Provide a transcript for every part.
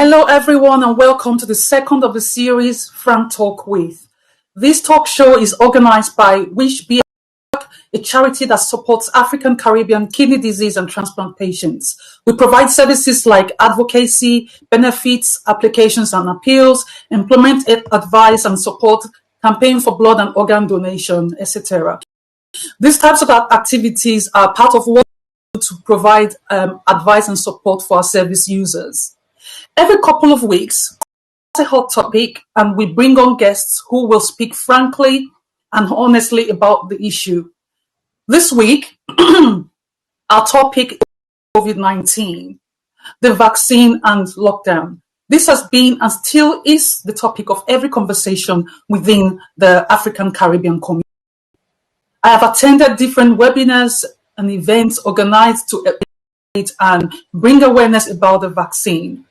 Hello, everyone, and welcome to the second of the series, Frank Talk With. This talk show is organized by WSH BME, a charity that supports African Caribbean kidney disease and transplant patients. We provide services like advocacy, benefits, applications and appeals, employment advice and support, campaign for blood and organ donation, etc. These types of activities are part of what we do to provide advice and support for our service users. Every couple of weeks, a hot topic, and we bring on guests who will speak frankly and honestly about the issue. This week, our topic is COVID-19, the vaccine and lockdown. This has been and still is the topic of every conversation within the African Caribbean community. I have attended different webinars and events organized to educate and bring awareness about the vaccine.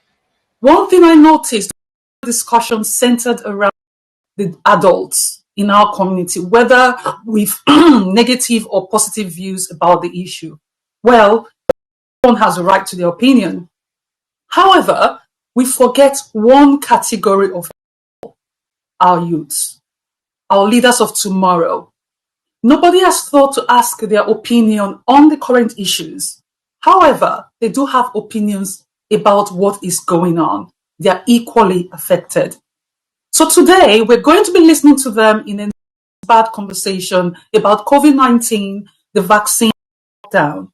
One thing I noticed, the discussion centered around the adults in our community, whether with negative or positive views about the issue. Well, everyone has a right to their opinion. However, we forget one category of people, our youths, our leaders of tomorrow. Nobody has thought to ask their opinion on the current issues. However, they do have opinions about what is going on. They are equally affected. So today, we're going to be listening to them in a bad conversation about COVID-19, the vaccine, lockdown.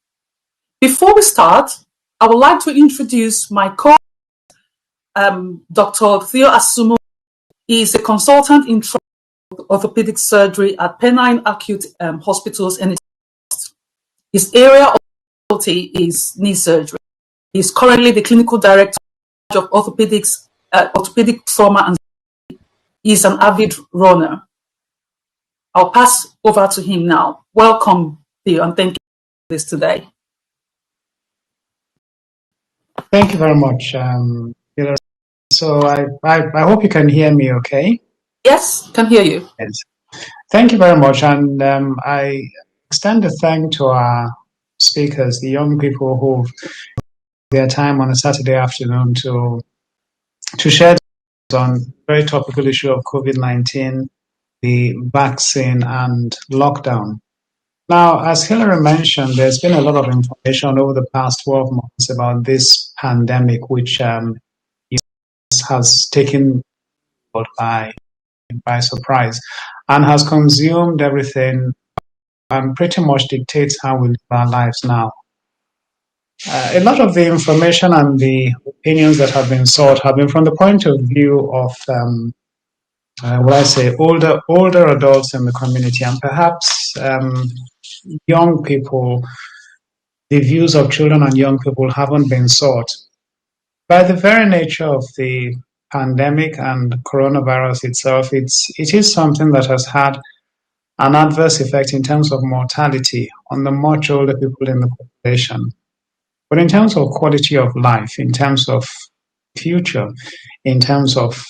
Before we start, I would like to introduce my Dr. Theo Asumo. He is a consultant in orthopedic surgery at Pennine Acute Hospitals, and his area of specialty is knee surgery. He is currently the clinical director of orthopedics, orthopedic trauma, and he is an avid runner. I'll pass over to him now. Welcome, Theo, and thank you for this today. Thank you very much. So I hope you can hear me okay? Yes, can hear you. Yes. Thank you very much. And I extend a thank to our speakers, the young people who've their time on a Saturday afternoon to share on very topical issue of COVID-19, the vaccine and lockdown. Now, as Hilary mentioned, there's been a lot of information over the past 12 months about this pandemic, which has taken by surprise and has consumed everything and pretty much dictates how we live our lives now. A lot of the information and the opinions that have been sought have been from the point of view of, older adults in the community, and perhaps young people. The views of children and young people haven't been sought. By the very nature of the pandemic and coronavirus itself, it is something that has had an adverse effect in terms of mortality on the much older people in the population. But in terms of quality of life, in terms of future, in terms of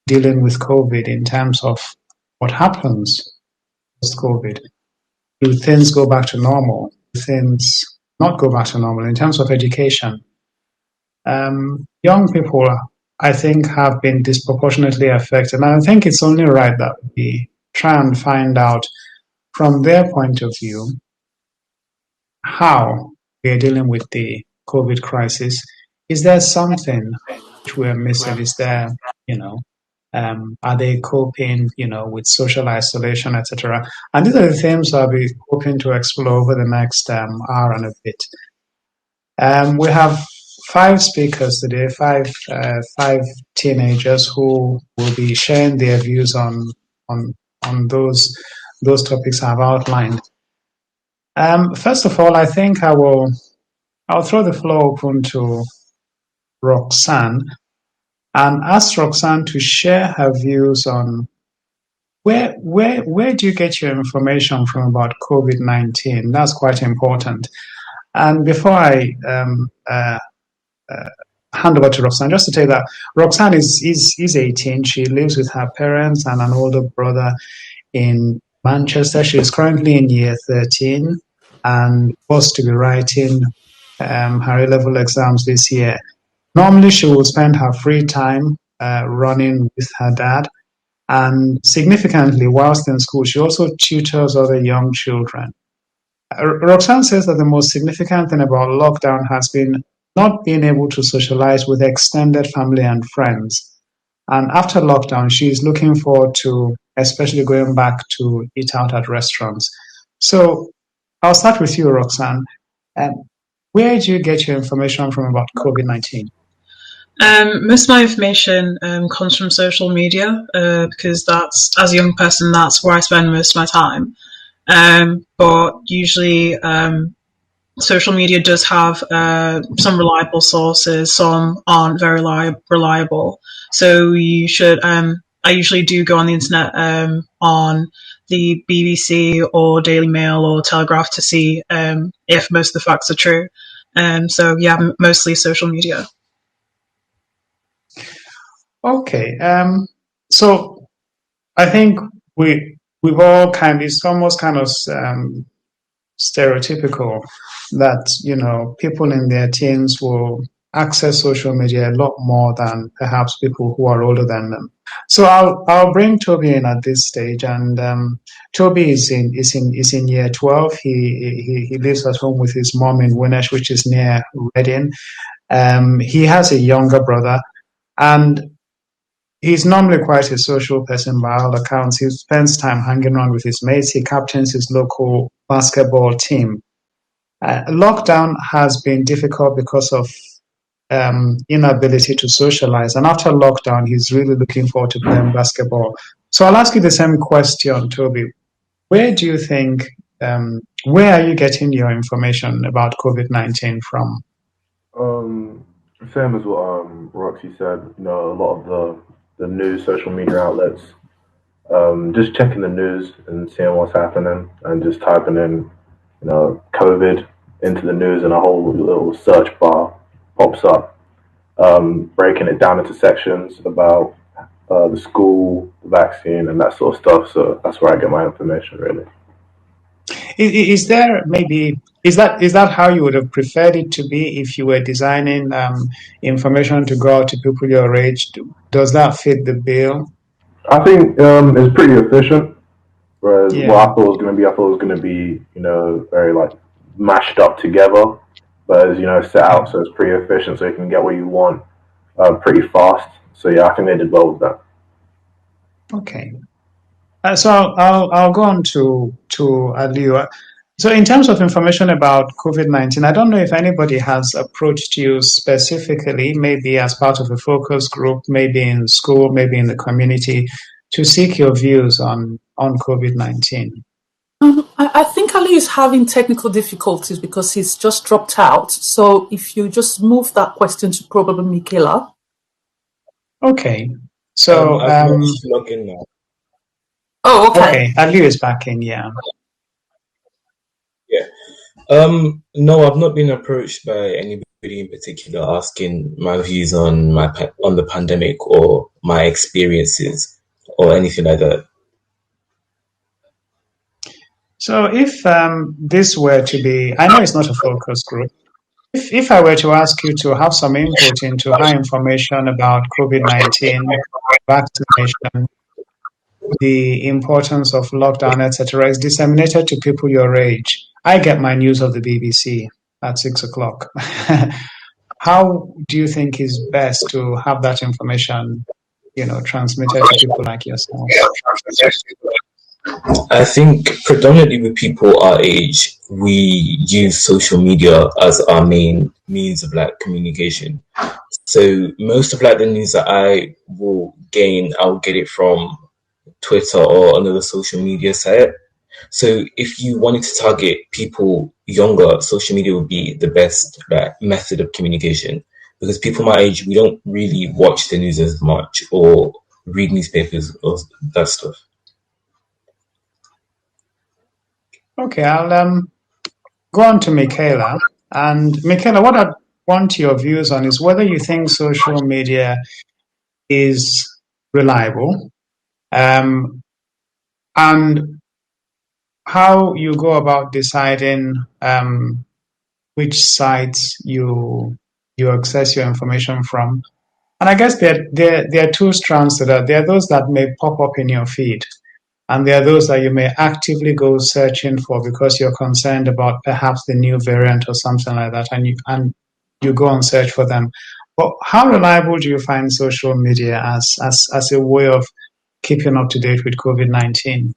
dealing with COVID, in terms of what happens post-COVID, do things go back to normal? Do things not go back to normal? In terms of education, young people, I think, have been disproportionately affected. And I think it's only right that we try and find out from their point of view how we are dealing with the COVID crisis. Is there something which we're missing? Is there, are they coping, with social isolation, etc.? And these are the themes I'll be hoping to explore over the next hour and a bit. We have 5 speakers today, five teenagers who will be sharing their views on those topics I've outlined. First of all, I think I'll throw the floor open to Roxanne and ask Roxanne to share her views on where do you get your information from about COVID-19? That's quite important. And before I hand over to Roxanne, just to tell you that Roxanne is 18. She lives with her parents and an older brother in Manchester. She is currently in year 13 and was to be writing her A-level exams this year. Normally, she will spend her free time running with her dad. And significantly, whilst in school, she also tutors other young children. Roxanne says that the most significant thing about lockdown has been not being able to socialize with extended family and friends. And after lockdown, she is looking forward to especially going back to eat out at restaurants. So I'll start with you, Roxanne. Um, where do you get your information from about COVID-19? Most of my information comes from social media because that's, as a young person, that's where I spend most of my time. But usually, social media does have some reliable sources, some aren't very reliable. So you should. I usually do go on the internet on the BBC or Daily Mail or Telegraph to see if most of the facts are true. So yeah, mostly social media. Okay. So I think we've all it's almost kind of stereotypical that, people in their teens will access social media a lot more than perhaps people who are older than them. So I'll bring Toby in at this stage, and Toby is in year 12. He lives at home with his mom in Winnesh, which is near Reading. He has a younger brother, and he's normally quite a social person by all accounts. He spends time hanging around with his mates. He captains his local basketball team. Lockdown has been difficult because of inability to socialize. And after lockdown, he's really looking forward to playing basketball. So I'll ask you the same question, Toby. Where do you think, where are you getting your information about COVID-19 from? Um, Same as what Roxy said. A lot of the news, social media outlets, just checking the news and seeing what's happening, and just typing in, COVID into the news, and a whole little search bar pops up, breaking it down into sections about the school, the vaccine, and that sort of stuff. So that's where I get my information, really. Is there maybe is that how you would have preferred it to be if you were designing information to go out to people your age? Does that fit the bill? I think it's pretty efficient. Whereas what Yeah. I thought it was going to be, I thought it was going to be, very like mashed up together. But as set Okay. out, so it's pretty efficient, so you can get what you want pretty fast. So yeah, I think they did well with that. Okay. So I'll go on to Aliu. So in terms of information about COVID-19, I don't know if anybody has approached you specifically, maybe as part of a focus group, maybe in school, maybe in the community, to seek your views on COVID-19. I think Ali is having technical difficulties because he's just dropped out. So if you just move that question to probably Michaela. Okay. So I've managed to log in now. Oh, okay. okay, Aliu is back in, yeah. Yeah. No, I've not been approached by anybody in particular asking my views on on the pandemic or my experiences or anything like that. So if this were to be, I know it's not a focus group. If I were to ask you to have some input into how information about COVID-19, vaccination, the importance of lockdown, etc., is disseminated to people your age, I get my news of the BBC at 6 o'clock. How do you think is best to have that information, transmitted to people like yourself? I think predominantly with people our age, we use social media as our main means of communication. So most of the news that I will gain, I'll get it from Twitter or another social media site. So if you wanted to target people younger, social media would be the best method of communication, because people my age, we don't really watch the news as much or read newspapers or that stuff. Okay, I'll go on to Michaela. And Michaela, what I want your views on is whether you think social media is reliable, and how you go about deciding which sites you you access your information from. And I guess there are two strands to that. There are those that may pop up in your feed, and there are those that you may actively go searching for because you're concerned about perhaps the new variant or something like that, and you go and search for them. But how reliable do you find social media as a way of keeping up to date with COVID-19?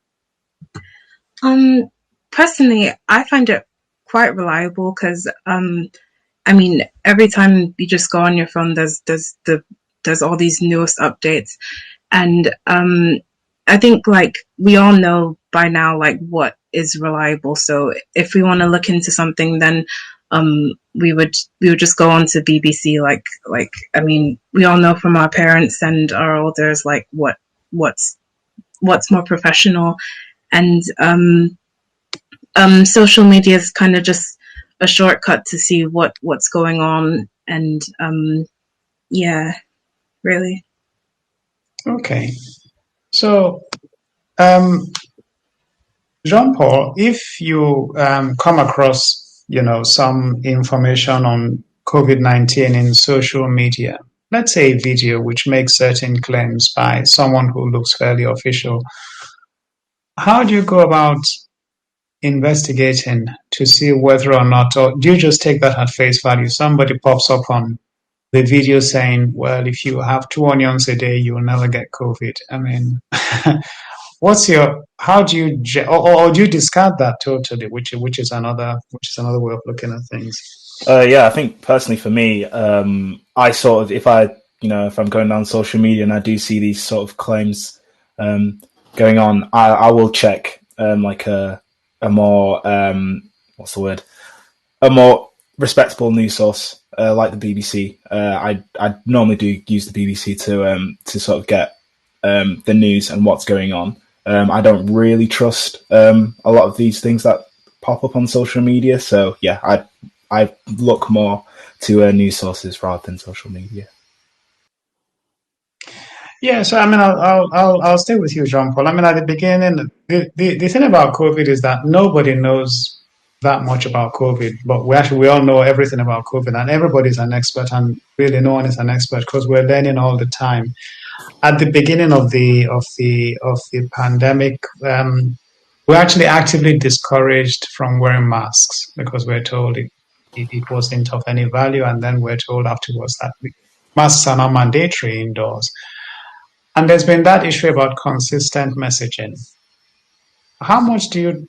Personally, I find it quite reliable because I mean, every time you just go on your phone, there's all these newest updates, and I think like we all know by now like what is reliable. So if we want to look into something, then we would just go on to BBC. Like I mean, we all know from our parents and our elders like what's more professional, and social media is kind of just a shortcut to see what's going on, and yeah, really. Okay, so Jean-Paul, if you come across, some information on COVID-19 in social media, let's say a video which makes certain claims by someone who looks fairly official, how do you go about investigating to see whether or not, or do you just take that at face value? Somebody pops up on the video saying, well, if you have 2 onions a day, you will never get COVID. I mean, how do you, or do you discard that totally, which is another way of looking at things? Yeah, I think personally for me, I sort of, if I'm going down social media and I do see these sort of claims going on, I will check like a more what's the word? A more respectable news source like the BBC. I normally do use the BBC to sort of get the news and what's going on. I don't really trust a lot of these things that pop up on social media. So yeah, I look more to news sources rather than social media. Yeah, so I mean, I'll stay with you, Jean Paul. I mean, at the beginning, the thing about COVID is that nobody knows that much about COVID, but we all know everything about COVID, and everybody's an expert, and really no one is an expert because we're learning all the time. At the beginning of the pandemic, we actually actively discouraged from wearing masks because we're told it wasn't of any value, and then we're told afterwards that masks are not mandatory indoors. And there's been that issue about consistent messaging. How much do you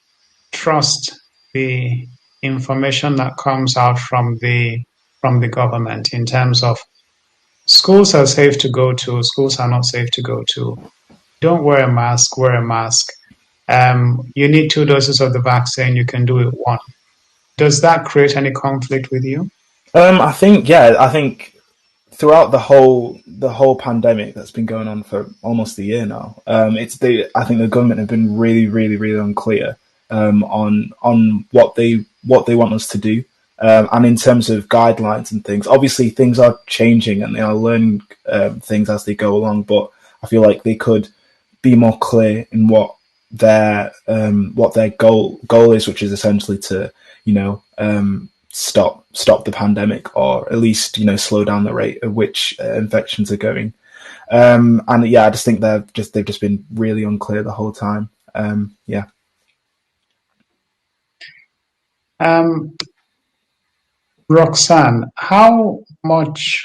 trust the information that comes out from the government in terms of schools are safe to go to, schools are not safe to go to? Don't wear a mask, wear a mask. You need 2 doses of the vaccine, you can do it one. Does that create any conflict with you? I think throughout the whole pandemic that's been going on for almost a year now, I think the government have been really, really, really unclear on what they want us to do, and in terms of guidelines and things. Obviously, things are changing and they are learning things as they go along. But I feel like they could be more clear in what their goal is, which is essentially to stop the pandemic, or at least slow down the rate at which infections are going. And yeah, I just think they've just been really unclear the whole time. Yeah. Roxanne, how much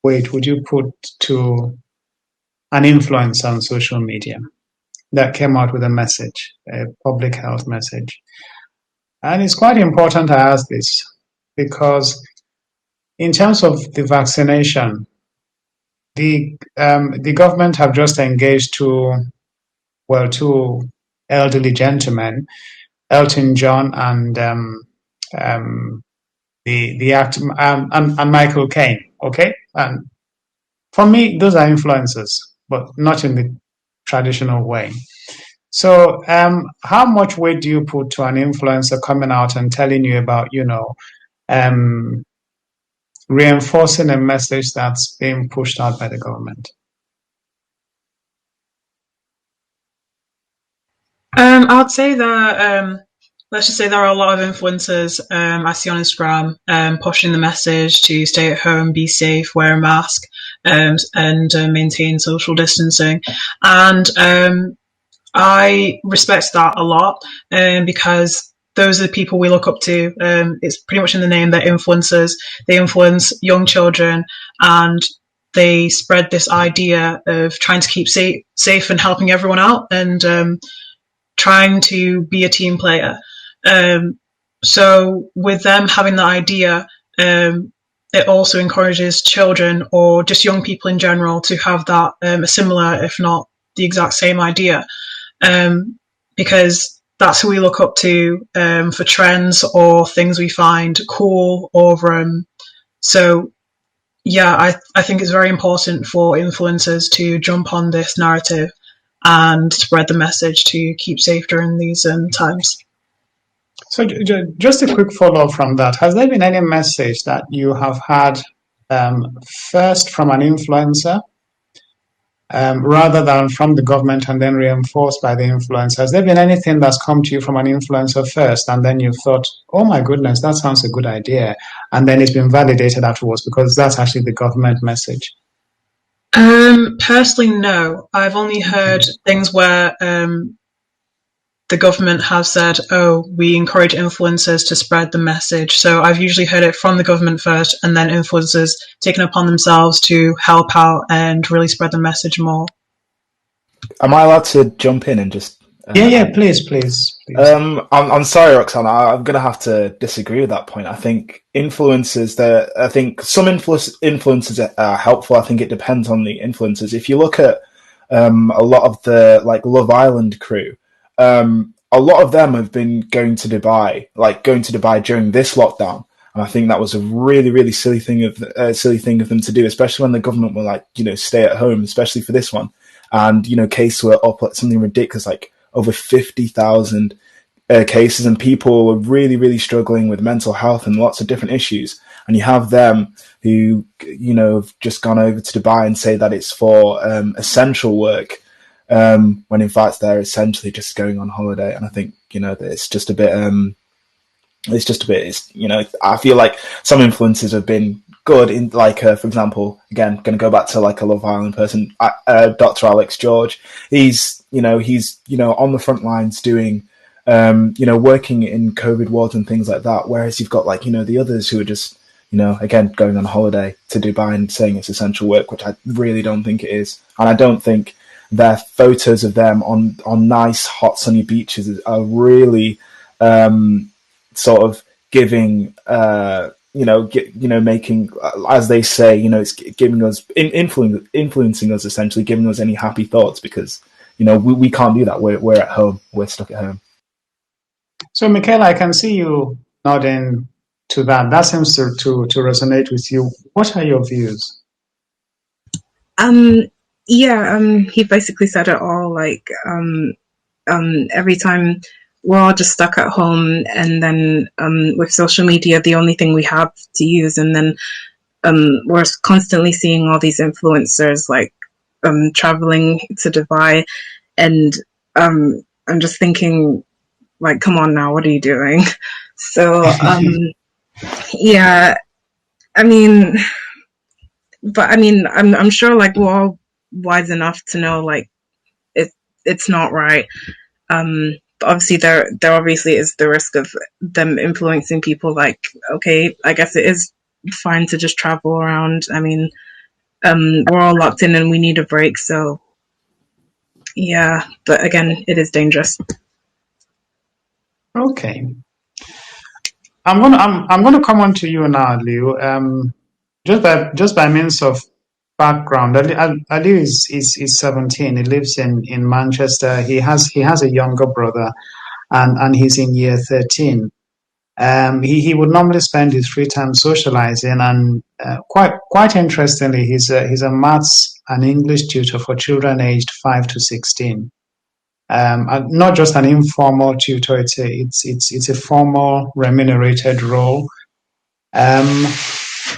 weight would you put to an influencer on social media that came out with a message, a public health message? And it's quite important to ask this because in terms of the vaccination, the government have just engaged two elderly gentlemen, Elton John and the actor and Michael Caine. Okay, and for me, those are influencers, but not in the traditional way. So, how much weight do you put to an influencer coming out and telling you about, reinforcing a message that's being pushed out by the government? I'd say that let's just say there are a lot of influencers I see on Instagram pushing the message to stay at home, be safe, wear a mask, and maintain social distancing. And I respect that a lot because those are the people we look up to. It's pretty much in the name, they're influencers. They influence young children and they spread this idea of trying to keep safe and helping everyone out and trying to be a team player. So with them having the idea, it also encourages children or just young people in general to have that a similar, if not the exact same idea, because that's who we look up to for trends or things we find cool. Or so yeah, I think it's very important for influencers to jump on this narrative and spread the message to keep safe during these times. So just a quick follow-up from that. Has there been any message that you have had first from an influencer rather than from the government and then reinforced by the influencer? Has there been anything that's come to you from an influencer first and then you've thought, oh my goodness, that sounds a good idea, and then it's been validated afterwards because that's actually the government message? Personally, no. I've only heard things where the government have said, oh, we encourage influencers to spread the message. So I've usually heard it from the government first and then influencers taken upon themselves to help out and really spread the message more. Am I allowed to jump in and just... Yeah, please. I'm sorry, Roxana. I'm going to have to disagree with that point. I think influencers, I think some influencers are helpful. I think it depends on the influencers. If you look at a lot of the Love Island crew, a lot of them have been going to Dubai during this lockdown, and I think that was a really, really silly thing of them to do, especially when the government were stay at home, especially for this one, and cases were up at something ridiculous, like over 50,000 cases, and people were really, really struggling with mental health and lots of different issues. And you have them who have just gone over to Dubai and say that it's for essential work. When in fact they're essentially just going on holiday. And I think that it's just a bit I feel like some influencers have been good in for example, again going to go back to a Love Island person, Dr. Alex George. He's on the front lines doing working in COVID wards and things like that, whereas you've got the others who are just again going on holiday to Dubai and saying it's essential work, which I really don't think it is. And I don't think their photos of them on nice hot sunny beaches are really sort of giving making, as they say, it's giving us influencing us, essentially giving us any happy thoughts, because we can't do that. We're at home, we're stuck at home. So Michaela, I can see you nodding to that. That seems to resonate with you. What are your views? He basically said it all. Every time we're all just stuck at home, and then with social media, the only thing we have to use, and then we're constantly seeing all these influencers traveling to Dubai, and I'm just thinking, come on now, what are you doing? So yeah, I'm sure we're all wise enough to know it's not right. But obviously there obviously is the risk of them influencing people. Okay, I guess it is fine to just travel around. We're all locked in and we need a break. So yeah, but again, it is dangerous. Okay, I'm gonna come on to you now, Liu. Just by means of background, Ali is 17. He lives in Manchester. He has a younger brother, and he's in year 13. He would normally spend his free time socializing, and quite interestingly, he's a maths and English tutor for children aged 5 to 16. And not just an informal tutor; it's a formal remunerated role.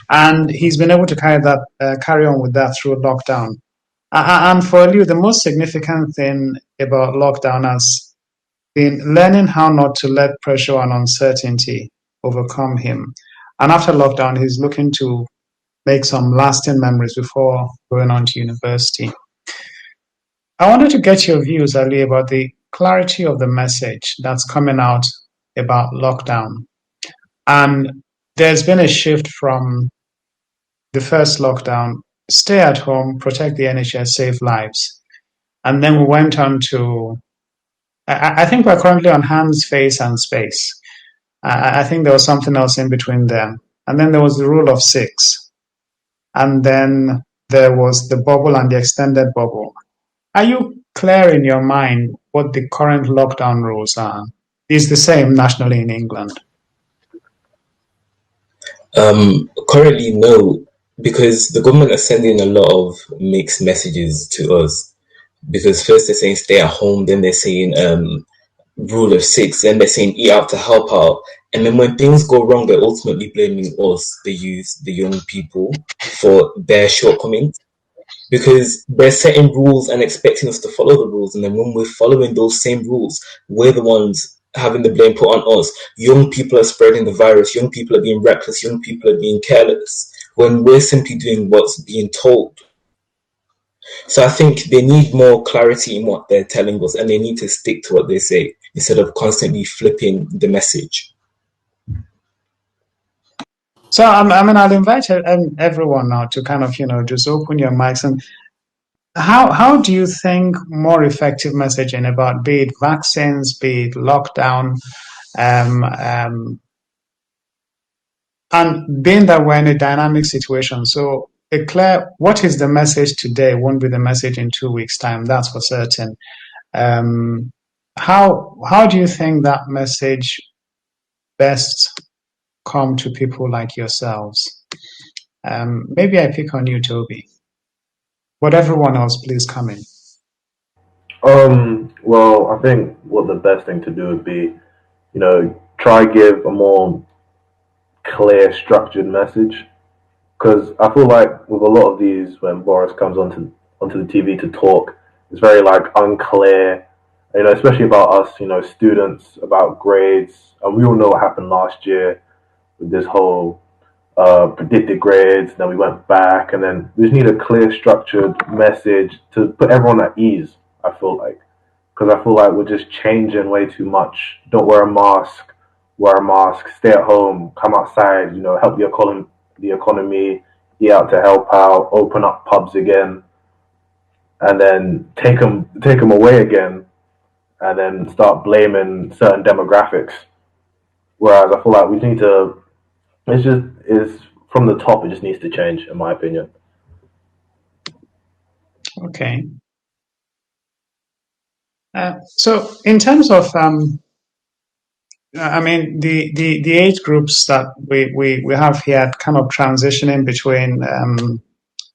And he's been able to carry on with that through lockdown. And for you, the most significant thing about lockdown, as been learning how not to let pressure and uncertainty overcome him. And after lockdown, he's looking to make some lasting memories before going on to university. I wanted to get your views, Ali, about the clarity of the message that's coming out about lockdown. And there's been a shift from the first lockdown, stay at home, protect the NHS, save lives. And then we went on to, I think we're currently on hands, face, and space. I think there was something else in between them. And then there was the rule of six. And then there was the bubble and the extended bubble. Are you clear in your mind what the current lockdown rules are? Is the same nationally in England? Currently, no, because the government are sending a lot of mixed messages to us. Because first they're saying stay at home, then they're saying rule of six, then they're saying eat out to help out. And then when things go wrong, they're ultimately blaming us, the youth, the young people, for their shortcomings. Because they're setting rules and expecting us to follow the rules. And then when we're following those same rules, we're the ones having the blame put on us. Young people are spreading the virus. Young people are being reckless. Young people are being careless. When we're simply doing what's being told. So I think they need more clarity in what they're telling us, and they need to stick to what they say instead of constantly flipping the message. So I'll invite everyone now to kind of, just open your mics. And how do you think more effective messaging about, be it vaccines, be it lockdown, and being that we're in a dynamic situation, so what is the message today won't be the message in 2 weeks' time, that's for certain. How do you think that message best come to people like yourselves? Maybe I pick on you, Toby. But everyone else, please come in. Well, I think what the best thing to do would be, try give a more clear, structured message. Because I feel like with a lot of these, when Boris comes onto the TV to talk, it's very like unclear. Especially about us, students, about grades, and we all know what happened last year with this whole predicted grades. Then we went back, and then we just need a clear, structured message to put everyone at ease. I feel like, because I feel like we're just changing way too much. Don't wear a mask. Wear a mask. Stay at home. Come outside. Help the economy. Eat out to help out. Open up pubs again, and then take them away again, and then start blaming certain demographics. Whereas I feel like we need to. It's from the top. It just needs to change, in my opinion. Okay. So in terms of, the age groups that we have here kind of transitioning between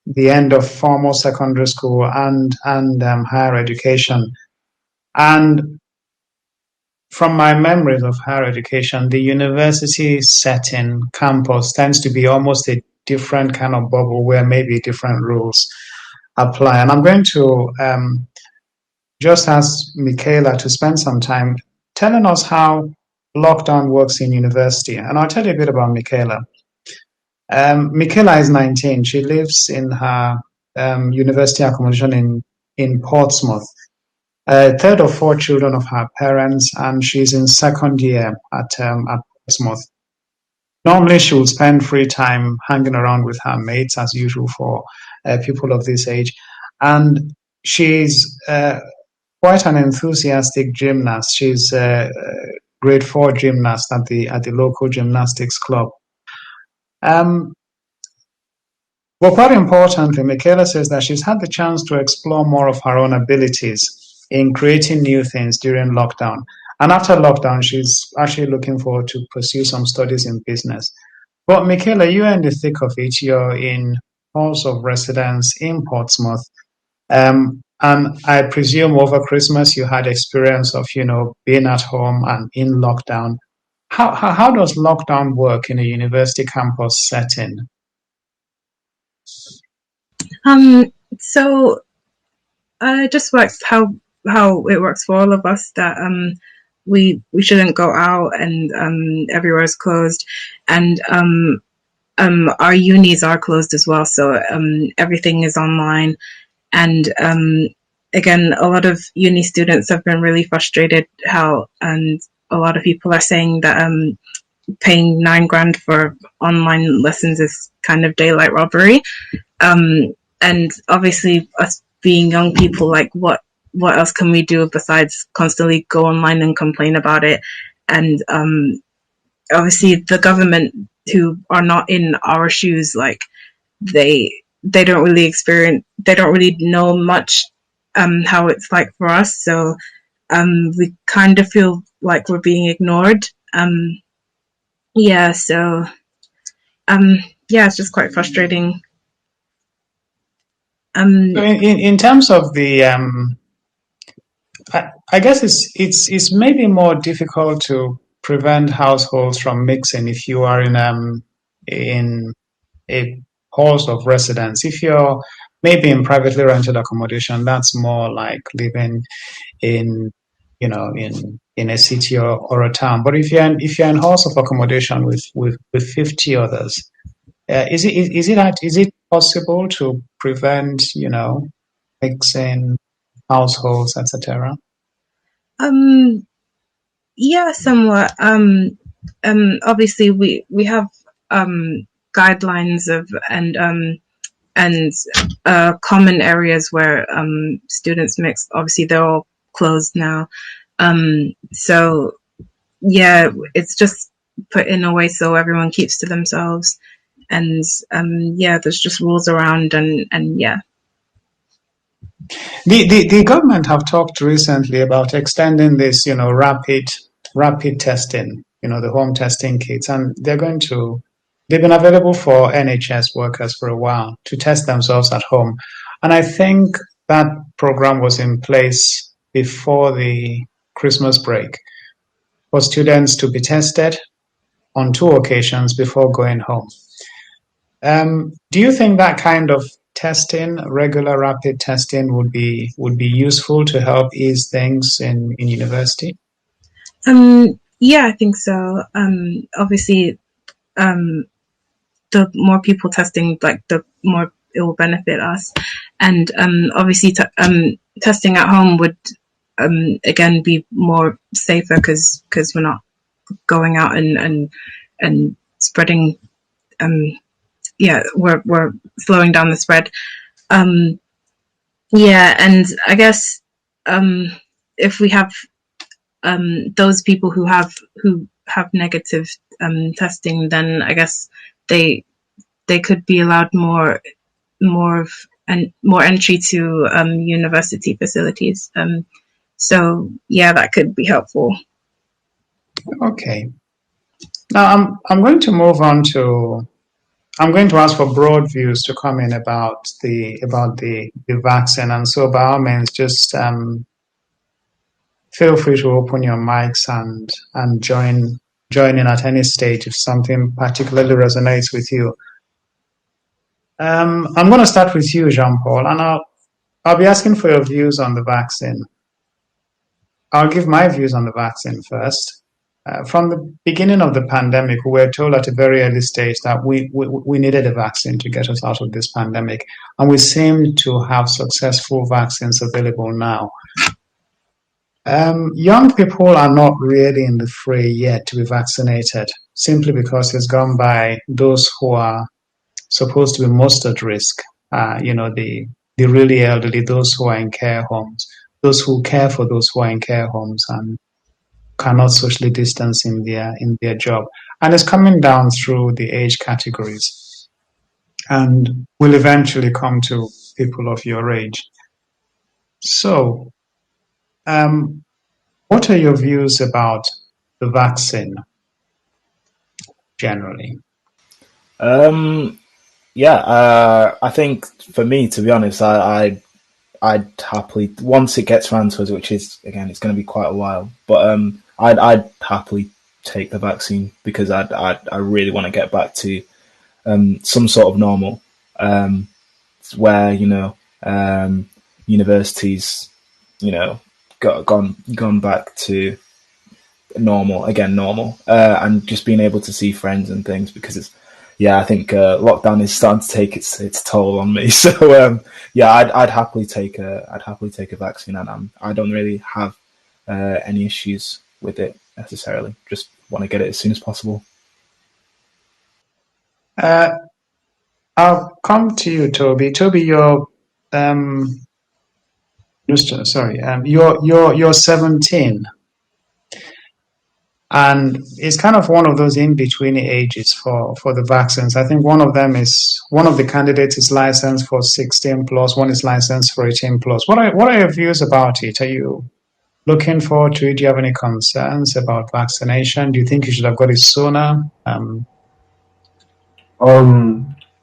the end of formal secondary school and higher education. And from my memories of higher education, the university setting campus tends to be almost a different kind of bubble where maybe different rules apply. And I'm going to just ask Michaela to spend some time telling us how lockdown works in university. And I'll tell you a bit about Michaela. Michaela is 19. She lives in her university accommodation in Portsmouth. Third of four children of her parents, and she's in second year at Portsmouth. Normally, she would spend free time hanging around with her mates, as usual for people of this age. And she's quite an enthusiastic gymnast. She's a grade 4 gymnast at the local gymnastics club. But quite importantly, Michaela says that she's had the chance to explore more of her own abilities in creating new things during lockdown. And after lockdown, she's actually looking forward to pursue some studies in business. But Michaela, you're in the thick of it. You're in halls of residence in Portsmouth. And I presume over Christmas you had experience of, being at home and in lockdown. How does lockdown work in a university campus setting? So it just works how it works for all of us, that we shouldn't go out, and everywhere is closed, and our unis are closed as well, so everything is online. And again, a lot of uni students have been really frustrated and a lot of people are saying that paying $9,000 for online lessons is kind of daylight robbery. And obviously, us being young people, like what else can we do besides constantly go online and complain about it? And obviously, the government, who are not in our shoes, like they don't really know much how it's like for us. So we kind of feel like we're being ignored. Yeah, so yeah, it's just quite frustrating. So in terms of the I guess it's maybe more difficult to prevent households from mixing if you are in a halls of residence. If you're maybe in privately rented accommodation, that's more like living in in a city or a town. But if you're in halls of accommodation with 50 others, is it possible to prevent mixing households, etc.? Yeah, somewhat. Obviously, we have guidelines of and common areas where students mix. Obviously, they're all closed now. So yeah, it's just put in a way so everyone keeps to themselves. And yeah, there's just rules around, and yeah. The government have talked recently about extending this, rapid testing, the home testing kits, and they've been available for NHS workers for a while to test themselves at home. And I think that program was in place before the Christmas break for students to be tested on 2 occasions before going home. Do you think that kind of testing, regular rapid testing, would be useful to help ease things in university? Yeah, I think so. Obviously, the more people testing, like the more it will benefit us. And obviously, testing at home would again be more safer because we're not going out and spreading. Yeah, we're slowing down the spread. Yeah, and I guess if we have those people who have negative testing, then I guess they could be allowed more entry to university facilities. So yeah, that could be helpful. Okay. Now I'm going to move on to. I'm going to ask for broad views to come in about the vaccine, and so by all means, just feel free to open your mics and join in at any stage if something particularly resonates with you. I'm going to start with you, Jean-Paul, and I'll be asking for your views on the vaccine. I'll give my views on the vaccine first. From the beginning of the pandemic, we were told at a very early stage that we needed a vaccine to get us out of this pandemic, and we seem to have successful vaccines available now. Young people are not really in the fray yet to be vaccinated, simply because it's gone by those who are supposed to be most at risk. The really elderly, those who are in care homes, those who care for those who are in care homes and cannot socially distance in their job. And it's coming down through the age categories and will eventually come to people of your age. So, what are your views about the vaccine generally? Yeah, I think for me, to be honest, I'd happily, once it gets around to us, which is, again, it's going to be quite a while, but I'd happily take the vaccine because I really want to get back to some sort of normal, where universities, gone back to normal, and just being able to see friends and things, because I think lockdown is starting to take its toll on me. So I'd happily take a vaccine, and I don't really have any issues with it necessarily. Just want to get it as soon as possible. I'll come to you, Toby. Toby, you're 17, and it's kind of one of those in between ages for the vaccines. I think one of the candidates is licensed for 16 plus, one is licensed for 18 plus. What are your views about it? Are you looking forward to it? Do you have any concerns about vaccination? Do you think you should have got it sooner?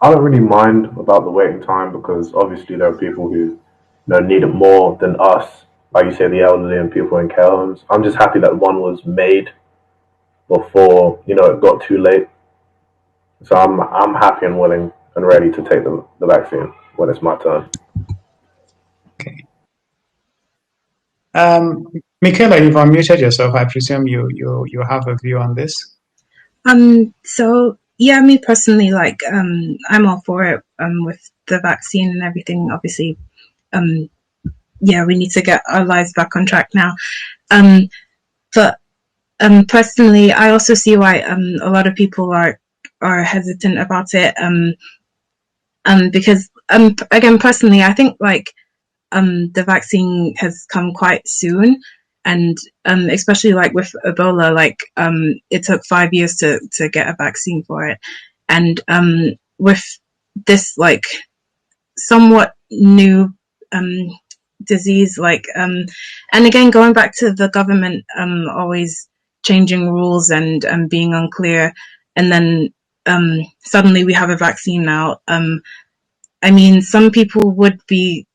I don't really mind about the waiting time because obviously there are people who need it more than us, like you say, the elderly and people in care homes. I'm just happy that one was made before it got too late. So I'm happy and willing and ready to take the vaccine when it's my turn. Okay. Michaela, you've unmuted yourself. I presume you have a view on this. So yeah, me personally, like, I'm all for it, with the vaccine and everything. Obviously, yeah, we need to get our lives back on track now. But personally, I also see why a lot of people are hesitant about it. Because again, personally, I think like the vaccine has come quite soon, and especially like with Ebola, like it took 5 years to get a vaccine for it, and with this like somewhat new disease, like and again going back to the government always changing rules and being unclear, and then suddenly we have a vaccine now. I mean, some people would be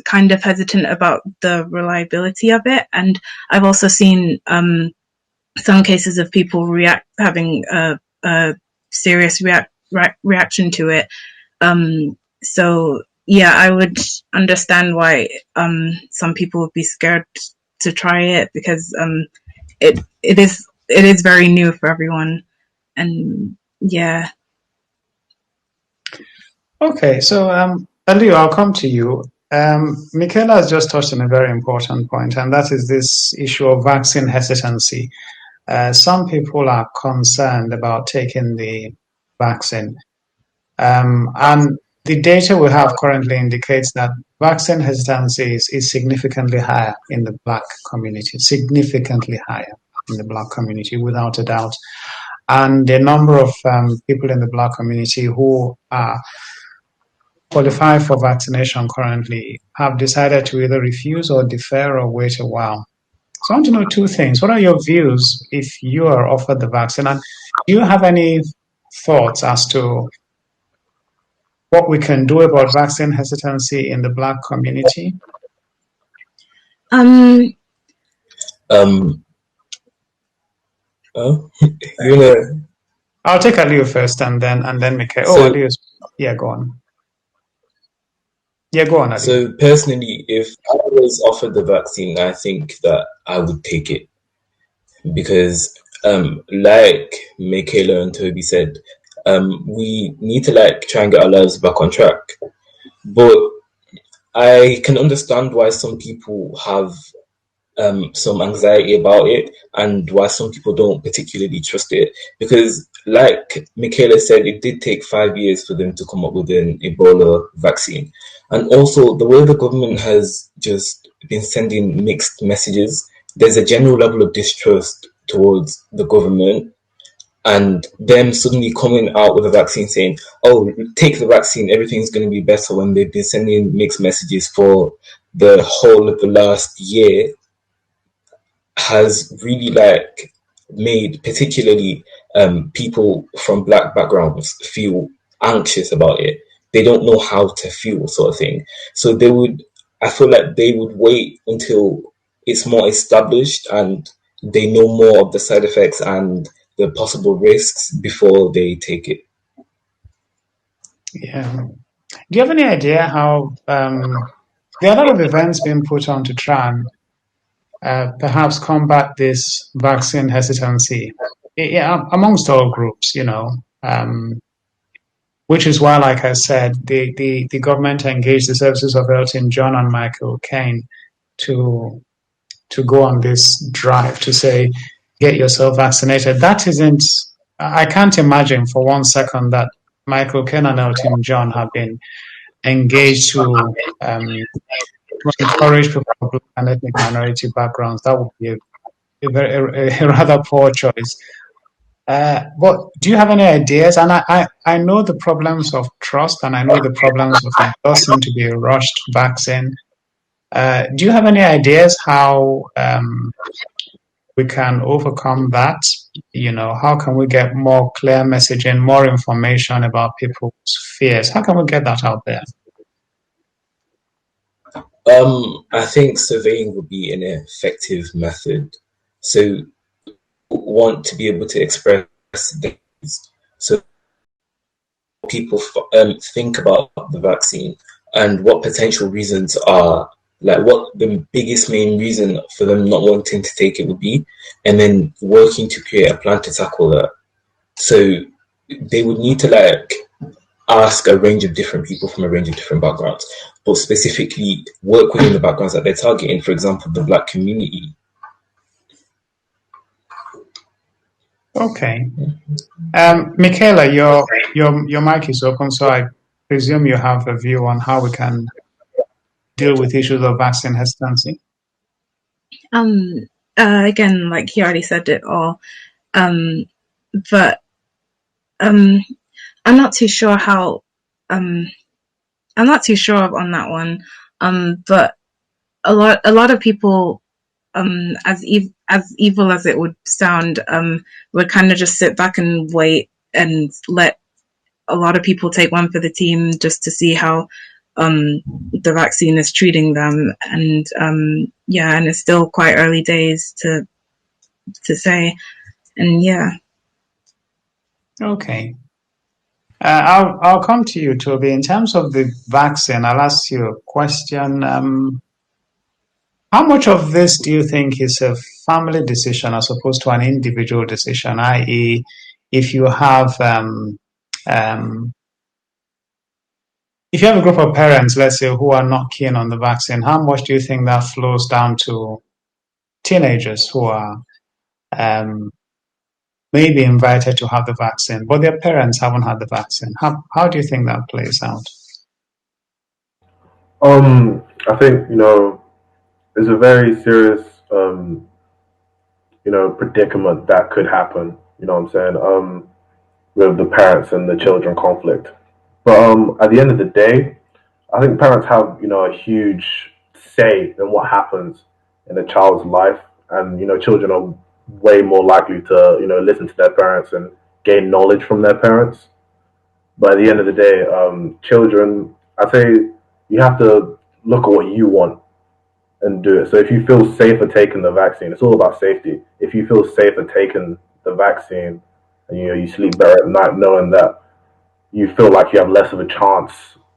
kind of hesitant about the reliability of it, and I've also seen some cases of people having a serious reaction to it. So yeah, I would understand why some people would be scared to try it, because it is very new for everyone, and yeah. Okay, so Aliu, I'll come to you. Michaela has just touched on a very important point, and that is this issue of vaccine hesitancy. Some people are concerned about taking the vaccine. And the data we have currently indicates that vaccine hesitancy is significantly higher in the Black community, significantly higher in the Black community, without a doubt. And the number of people in the Black community who are qualify for vaccination currently have decided to either refuse or defer or wait a while. So I want to know two things. What are your views if you are offered the vaccine? And do you have any thoughts as to what we can do about vaccine hesitancy in the Black community? You know, I'll take Aliu first and then Mikhail. So- Aliu, yeah, go on. Yeah, go on, Aliu. So personally, if I was offered the vaccine, I think that I would take it because, like Michaela and Toby said, we need to like try and get our lives back on track. But I can understand why some people have some anxiety about it and why some people don't particularly trust it. Because, like Michaela said, it did take 5 years for them to come up with an Ebola vaccine. And also, the way the government has just been sending mixed messages, there's a general level of distrust towards the government. And them suddenly coming out with a vaccine saying, oh, take the vaccine, everything's going to be better, when they've been sending mixed messages for the whole of the last year, has really like made particularly people from Black backgrounds feel anxious about it. They don't know how to feel, sort of thing. So I feel like they would wait until it's more established and they know more of the side effects and the possible risks before they take it. Yeah. Do you have any idea how there are a lot of events being put on to try and perhaps combat this vaccine hesitancy amongst all groups, which is why, like I said, the government engaged the services of Elton John and Michael Caine to go on this drive to say, get yourself vaccinated. That isn't, I can't imagine for 1 second that Michael Caine and Elton John have been engaged to encourage people of Black and ethnic minority backgrounds. That would be a rather poor choice. But do you have any ideas? And I know the problems of trust, and I know the problems of it does seem to be a rushed vaccine. Do you have any ideas how we can overcome that? How can we get more clear messaging, more information about people's fears? How can we get that out there? I think surveying would be an effective method. So want to be able to express things. So people think about the vaccine and what potential reasons are, like what the biggest main reason for them not wanting to take it would be, and then working to create a plan to tackle that. So they would need to ask a range of different people from a range of different backgrounds, but specifically work within the backgrounds that they're targeting, for example, the Black community. Okay. Michaela, your mic is open, so I presume you have a view on how we can deal with issues of vaccine hesitancy. Again, like he already said it all, but I'm not too sure how. I'm not too sure on that one. But a lot of people, as evil as it would sound, would kind of just sit back and wait and let a lot of people take one for the team just to see how the vaccine is treating them. And and it's still quite early days to say. And yeah. Okay. I'll come to you, Toby. In terms of the vaccine, I'll ask you a question. How much of this do you think is a family decision as opposed to an individual decision? I.e., if you have a group of parents, let's say, who are not keen on the vaccine, how much do you think that flows down to teenagers who are maybe invited to have the vaccine, but their parents haven't had the vaccine? How do you think that plays out? I think, it's a very serious, predicament that could happen, you know what I'm saying, with the parents and the children conflict. But at the end of the day, I think parents have, a huge say in what happens in a child's life. And, children are way more likely to, listen to their parents and gain knowledge from their parents. But at the end of the day, children, I say you have to look at what you want and do it. So if you feel safer taking the vaccine, it's all about safety. If you feel safer taking the vaccine and, you sleep better at night knowing that you feel like you have less of a chance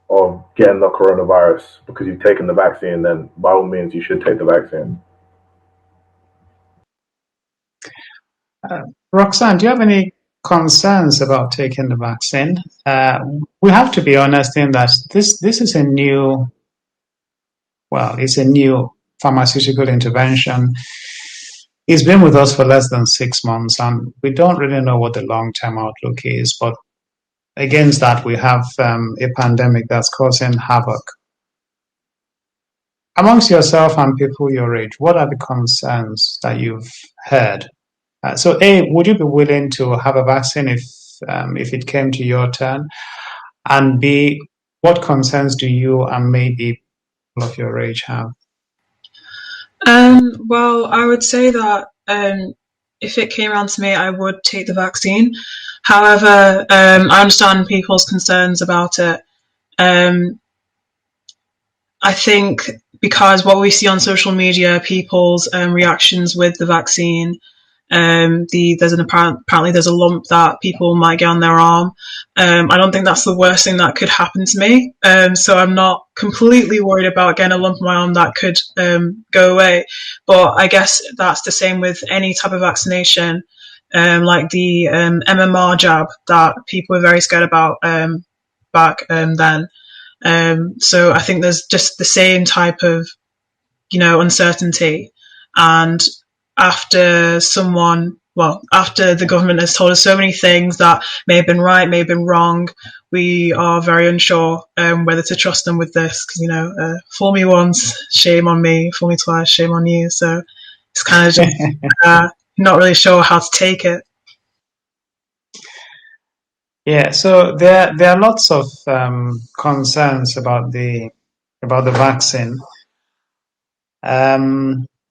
of getting the coronavirus because you've taken the vaccine, then by all means you should take the vaccine. Roxanne, do you have any concerns about taking the vaccine? We have to be honest in that this is a new pharmaceutical intervention. It's been with us for less than 6 months, and we don't really know what the long-term outlook is. But against that, we have a pandemic that's causing havoc. Amongst yourself and people your age, what are the concerns that you've heard? So, A, would you be willing to have a vaccine if it came to your turn? And B, what concerns do you and maybe people of your age have? Well, I would say that if it came around to me, I would take the vaccine. However, I understand people's concerns about it. I think because what we see on social media, people's reactions with the vaccine, Apparently there's a lump that people might get on their arm. I don't think that's the worst thing that could happen to me. So I'm not completely worried about getting a lump on my arm that could go away. But I guess that's the same with any type of vaccination, like the MMR jab that people were very scared about back then. So I think there's just the same type of, uncertainty. And after the government has told us so many things that may have been right, may have been wrong, we are very unsure whether to trust them with this. Because, fool me once, shame on me. Fool me twice, shame on you. So it's kind of just not really sure how to take it. Yeah, so there are lots of concerns about the vaccine.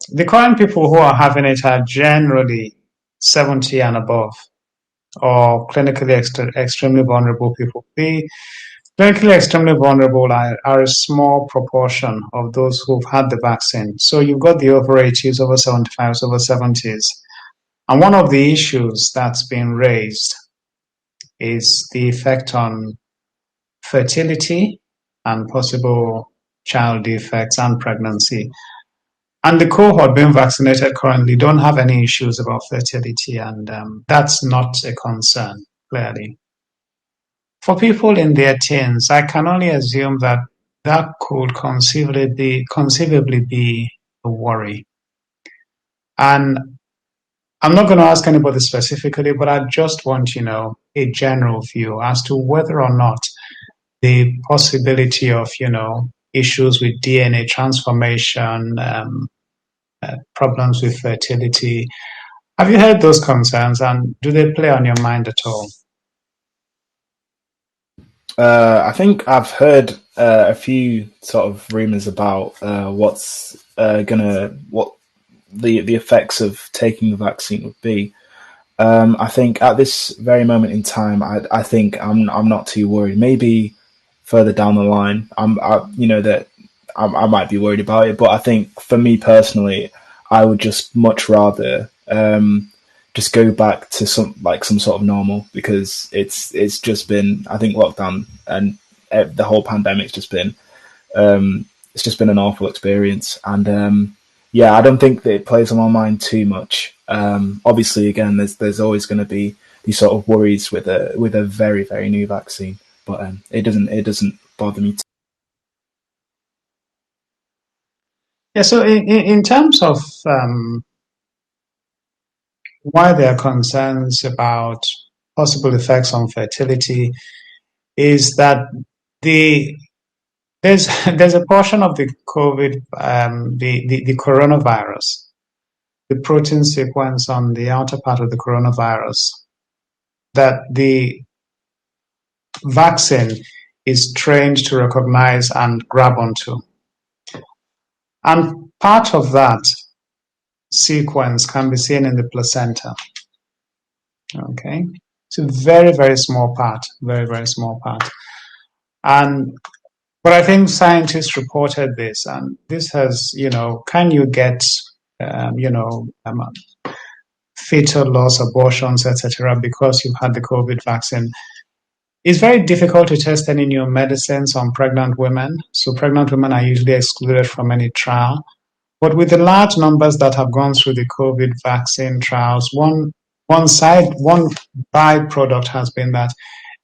The current people who are having it are generally 70 and above, or clinically extremely vulnerable people. The clinically extremely vulnerable are a small proportion of those who've had the vaccine. So you've got the over 80s, over 75s, over 70s. And one of the issues that's been raised is the effect on fertility and possible child defects and pregnancy. And the cohort being vaccinated currently don't have any issues about fertility, and that's not a concern, clearly. For people in their teens, I can only assume that could conceivably be a worry. And I'm not going to ask anybody specifically, but I just want, a general view as to whether or not the possibility of, issues with DNA transformation, problems with fertility. Have you heard those concerns, and do they play on your mind at all? I think I've heard a few sort of rumors about what the effects of taking the vaccine would be. I think at this very moment in time, I think I'm not too worried. Maybe further down the line, I might be worried about it. But I think for me personally, I would just much rather just go back to some sort of normal, because it's just been, I think, lockdown and the whole pandemic's just been it's just been an awful experience. And yeah, I don't think that it plays on my mind too much. Obviously, again, there's always going to be these sort of worries with a very, very new vaccine, but it doesn't bother me. Yeah. So in terms of why there are concerns about possible effects on fertility, is that there's a portion of the COVID, the coronavirus, the protein sequence on the outer part of the coronavirus, that the vaccine is trained to recognize and grab onto. And part of that sequence can be seen in the placenta. Okay, it's a very, very small part, very, very small part. But I think scientists reported this, and this has, can you get, fetal loss, abortions, etc., because you've had the COVID vaccine? It's very difficult to test any new medicines on pregnant women. So pregnant women are usually excluded from any trial. But with the large numbers that have gone through the COVID vaccine trials, one byproduct has been that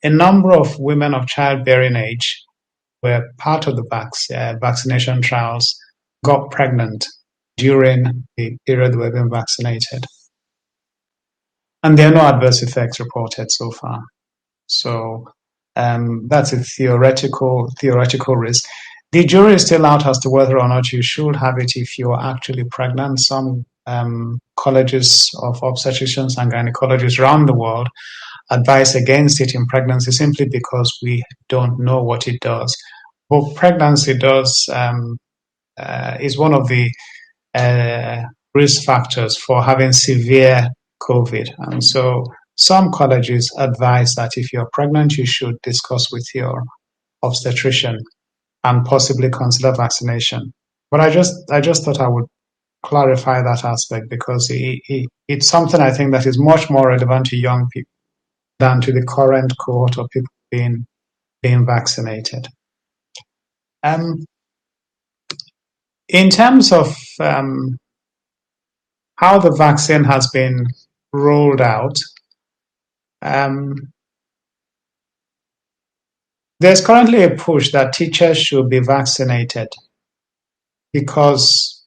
a number of women of childbearing age were part of the vaccination trials, got pregnant during the period they were being vaccinated. And there are no adverse effects reported so far. So that's a theoretical risk. The jury is still out as to whether or not you should have it if you're actually pregnant. Some colleges of obstetricians and gynecologists around the world advise against it in pregnancy simply because we don't know what it does. But pregnancy is one of the risk factors for having severe COVID. And so some colleges advise that if you're pregnant, you should discuss with your obstetrician and possibly consider vaccination. But I just thought I would clarify that aspect, because it's something I think that is much more relevant to young people than to the current cohort of people being vaccinated. In terms of how the vaccine has been rolled out, there's currently a push that teachers should be vaccinated because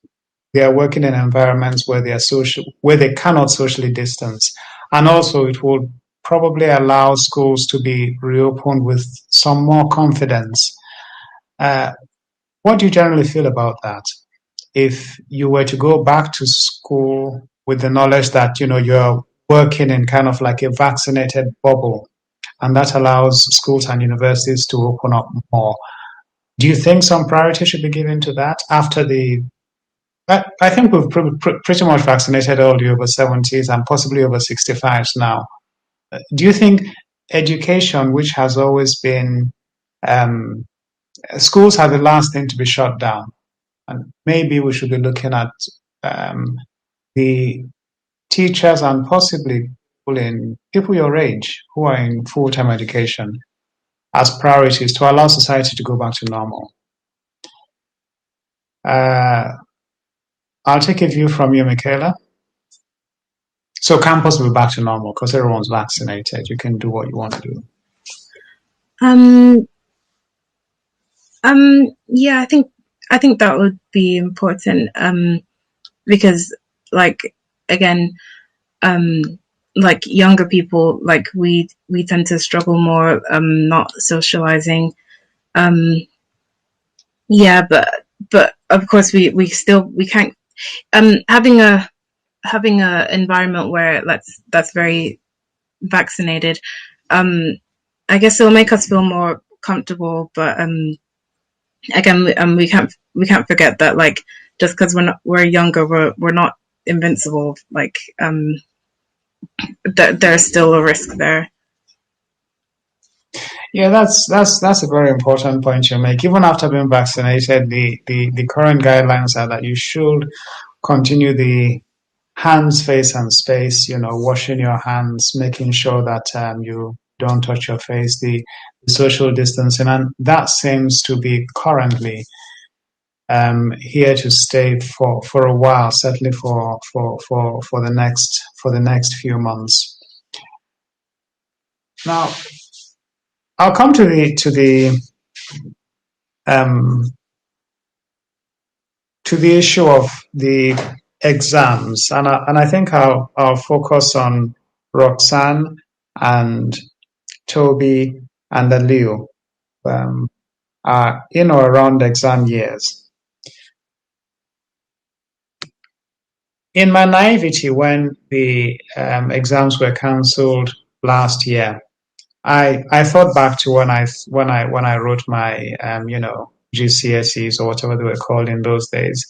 they are working in environments where where they cannot socially distance, and also it will probably allow schools to be reopened with some more confidence. What do you generally feel about that? If you were to go back to school with the knowledge that you're working in kind of like a vaccinated bubble, and that allows schools and universities to open up more, do you think some priority should be given to that after the? I think we've pretty much vaccinated all the over 70s and possibly over 65s now. Do you think education, which has always been, schools are the last thing to be shut down, and maybe we should be looking at the teachers and possibly people your age who are in full-time education as priorities to allow society to go back to normal? I'll take a view from you, Michaela. So campus will be back to normal because everyone's vaccinated. You can do what you want to do. Yeah, I think that would be important. Because again, like younger people, like we tend to struggle more, not socializing. Yeah, but of course we can't, having a environment where that's very vaccinated, I guess it'll make us feel more comfortable. But again, we can't forget that, like, just because we're younger, we're not invincible. Like, there's still a risk there. Yeah, that's a very important point you make. Even after being vaccinated, the current guidelines are that you should continue the hands, face, and space. Washing your hands, making sure that you don't touch your face, the social distancing, and that seems to be currently here to stay for a while, certainly for the next few months. Now, I'll come to the issue of the exams, and I think I'll focus on Roxanne and Toby and Aliu, in or around exam years. In my naivety, when the exams were cancelled last year, I thought back to when I wrote my GCSEs or whatever they were called in those days,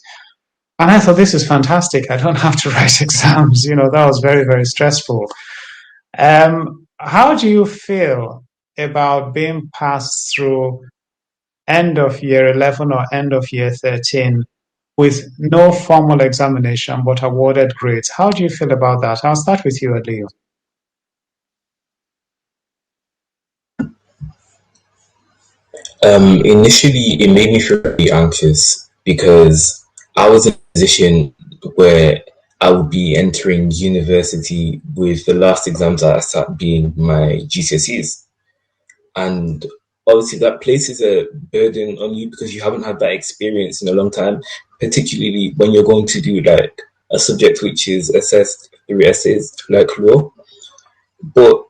and I thought, this is fantastic. I don't have to write exams. That was very, very stressful. How do you feel about being passed through end of year 11 or end of year 13 with no formal examination but awarded grades? How do you feel about that? I'll start with you, Aliu. Initially, it made me feel very anxious because I was in a position where I would be entering university with the last exams that I sat being my GCSEs. And obviously that places a burden on you because you haven't had that experience in a long time, particularly when you're going to do like a subject which is assessed through essays like law. But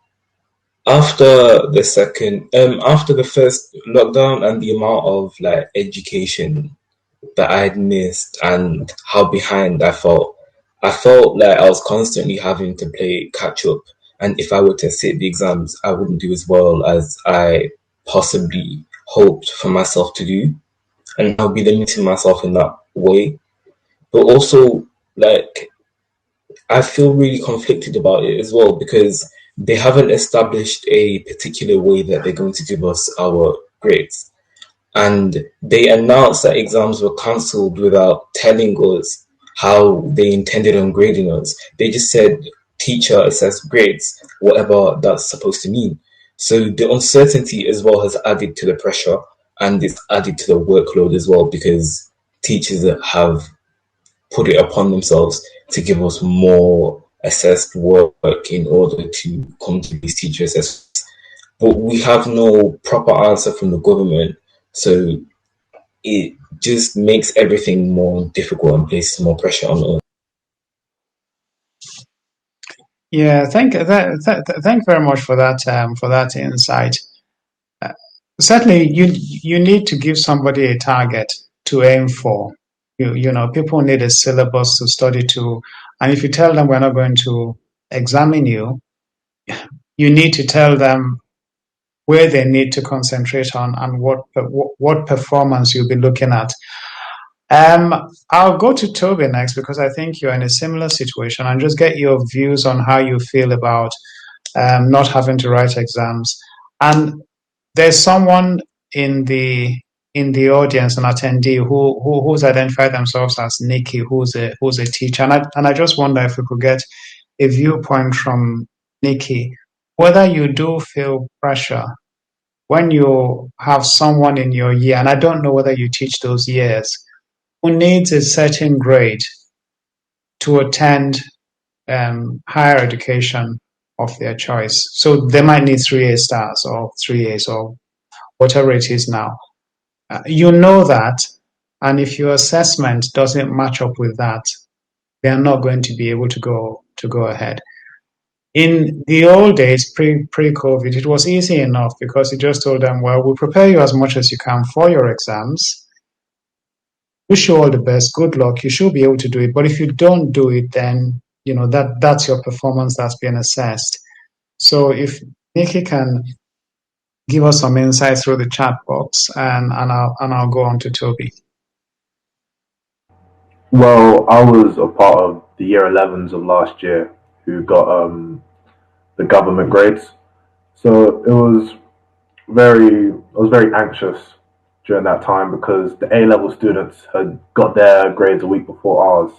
after the first lockdown and the amount of like education that I had missed and how behind I felt like I was constantly having to play catch up. And if I were to sit the exams, I wouldn't do as well as I possibly hoped for myself to do. And I'll be limiting myself in that way. But also, like, I feel really conflicted about it as well because they haven't established a particular way that they're going to give us our grades. And they announced that exams were cancelled without telling us how they intended on grading us. They just said teacher assessed grades, whatever that's supposed to mean. So the uncertainty as well has added to the pressure, and it's added to the workload as well, because teachers have put it upon themselves to give us more assessed work in order to come to these teacher assessments. But we have no proper answer from the government, so it just makes everything more difficult and places more pressure on us. Yeah, thank very much for that insight. Certainly, you need to give somebody a target to aim for. People need a syllabus to study to, and if you tell them we're not going to examine you, you need to tell them where they need to concentrate on and what performance you'll be looking at. I'll go to Toby next because I think you're in a similar situation, and just get your views on how you feel about not having to write exams. And there's someone in the audience, an attendee who's identified themselves as Nikki, who's a teacher, and I just wonder if we could get a viewpoint from Nikki, whether you do feel pressure when you have someone in your year, and I don't know whether you teach those years, who needs a certain grade to attend higher education of their choice. So they might need 3A stars or 3As or whatever it is now. You know that, and if your assessment doesn't match up with that, they are not going to be able to go ahead. In the old days, pre-COVID, it was easy enough because you just told them, well, we'll prepare you as much as you can for your exams. Wish you all the best. Good luck. You should be able to do it. But if you don't do it, then that's your performance that's being assessed. So if Nikki can give us some insights through the chat box, and I'll go on to Toby. Well, I was a part of the year 11s of last year who got the government grades. So I was very anxious during that time because the A-level students had got their grades a week before ours.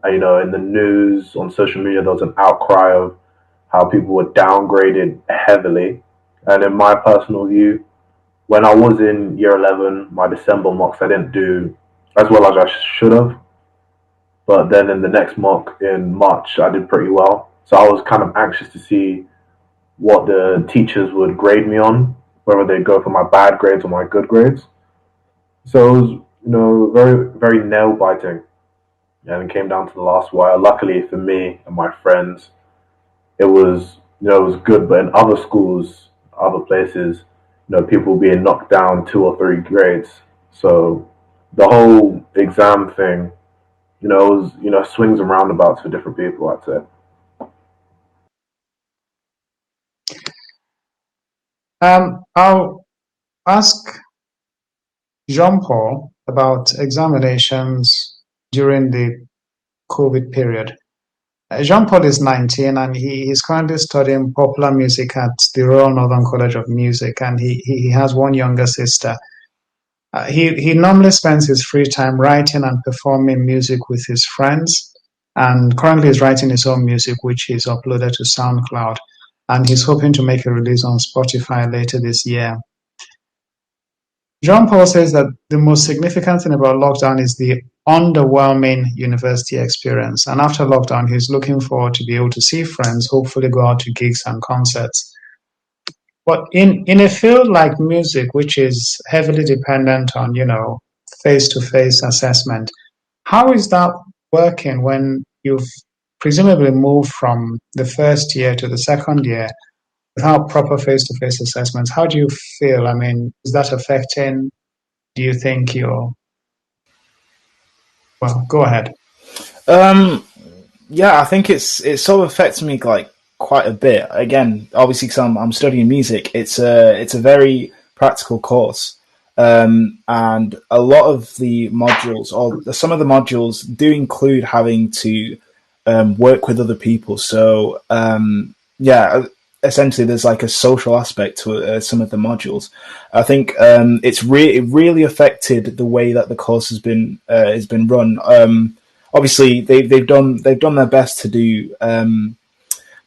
And, in the news, on social media, there was an outcry of how people were downgraded heavily. And in my personal view, when I was in year 11, my December mocks, I didn't do as well as I should have. But then in the next mock in March, I did pretty well. So I was kind of anxious to see what the teachers would grade me on, whether they'd go for my bad grades or my good grades. So it was, very, very nail biting. And it came down to the last wire. Luckily for me and my friends, it was good. But in other schools, other places, people being knocked down 2 or 3 grades. So the whole exam thing, it was, swings and roundabouts for different people, I'd say. I'll ask Jean-Paul about examinations during the COVID period. Jean-Paul is 19 and he is currently studying popular music at the Royal Northern College of Music, and he has one younger sister. He normally spends his free time writing and performing music with his friends, and currently is writing his own music, which is uploaded to SoundCloud, and he's hoping to make a release on Spotify later this year. Jean-Paul says that the most significant thing about lockdown is the underwhelming university experience, and after lockdown, he's looking forward to be able to see friends, hopefully go out to gigs and concerts. But in a field like music, which is heavily dependent on, face-to-face assessment, how is that working when you've presumably moved from the first year to the second year without proper face-to-face assessments? How do you feel? I mean, is that affecting, do you think well, go ahead. Yeah, I think it sort of affects me like quite a bit. Again, obviously, because I'm studying music, it's a very practical course, and a lot of the modules, or some of the modules, do include having to work with other people. So yeah, essentially, there's like a social aspect to some of the modules. I think it really affected the way that the course has been run. obviously they've done their best to do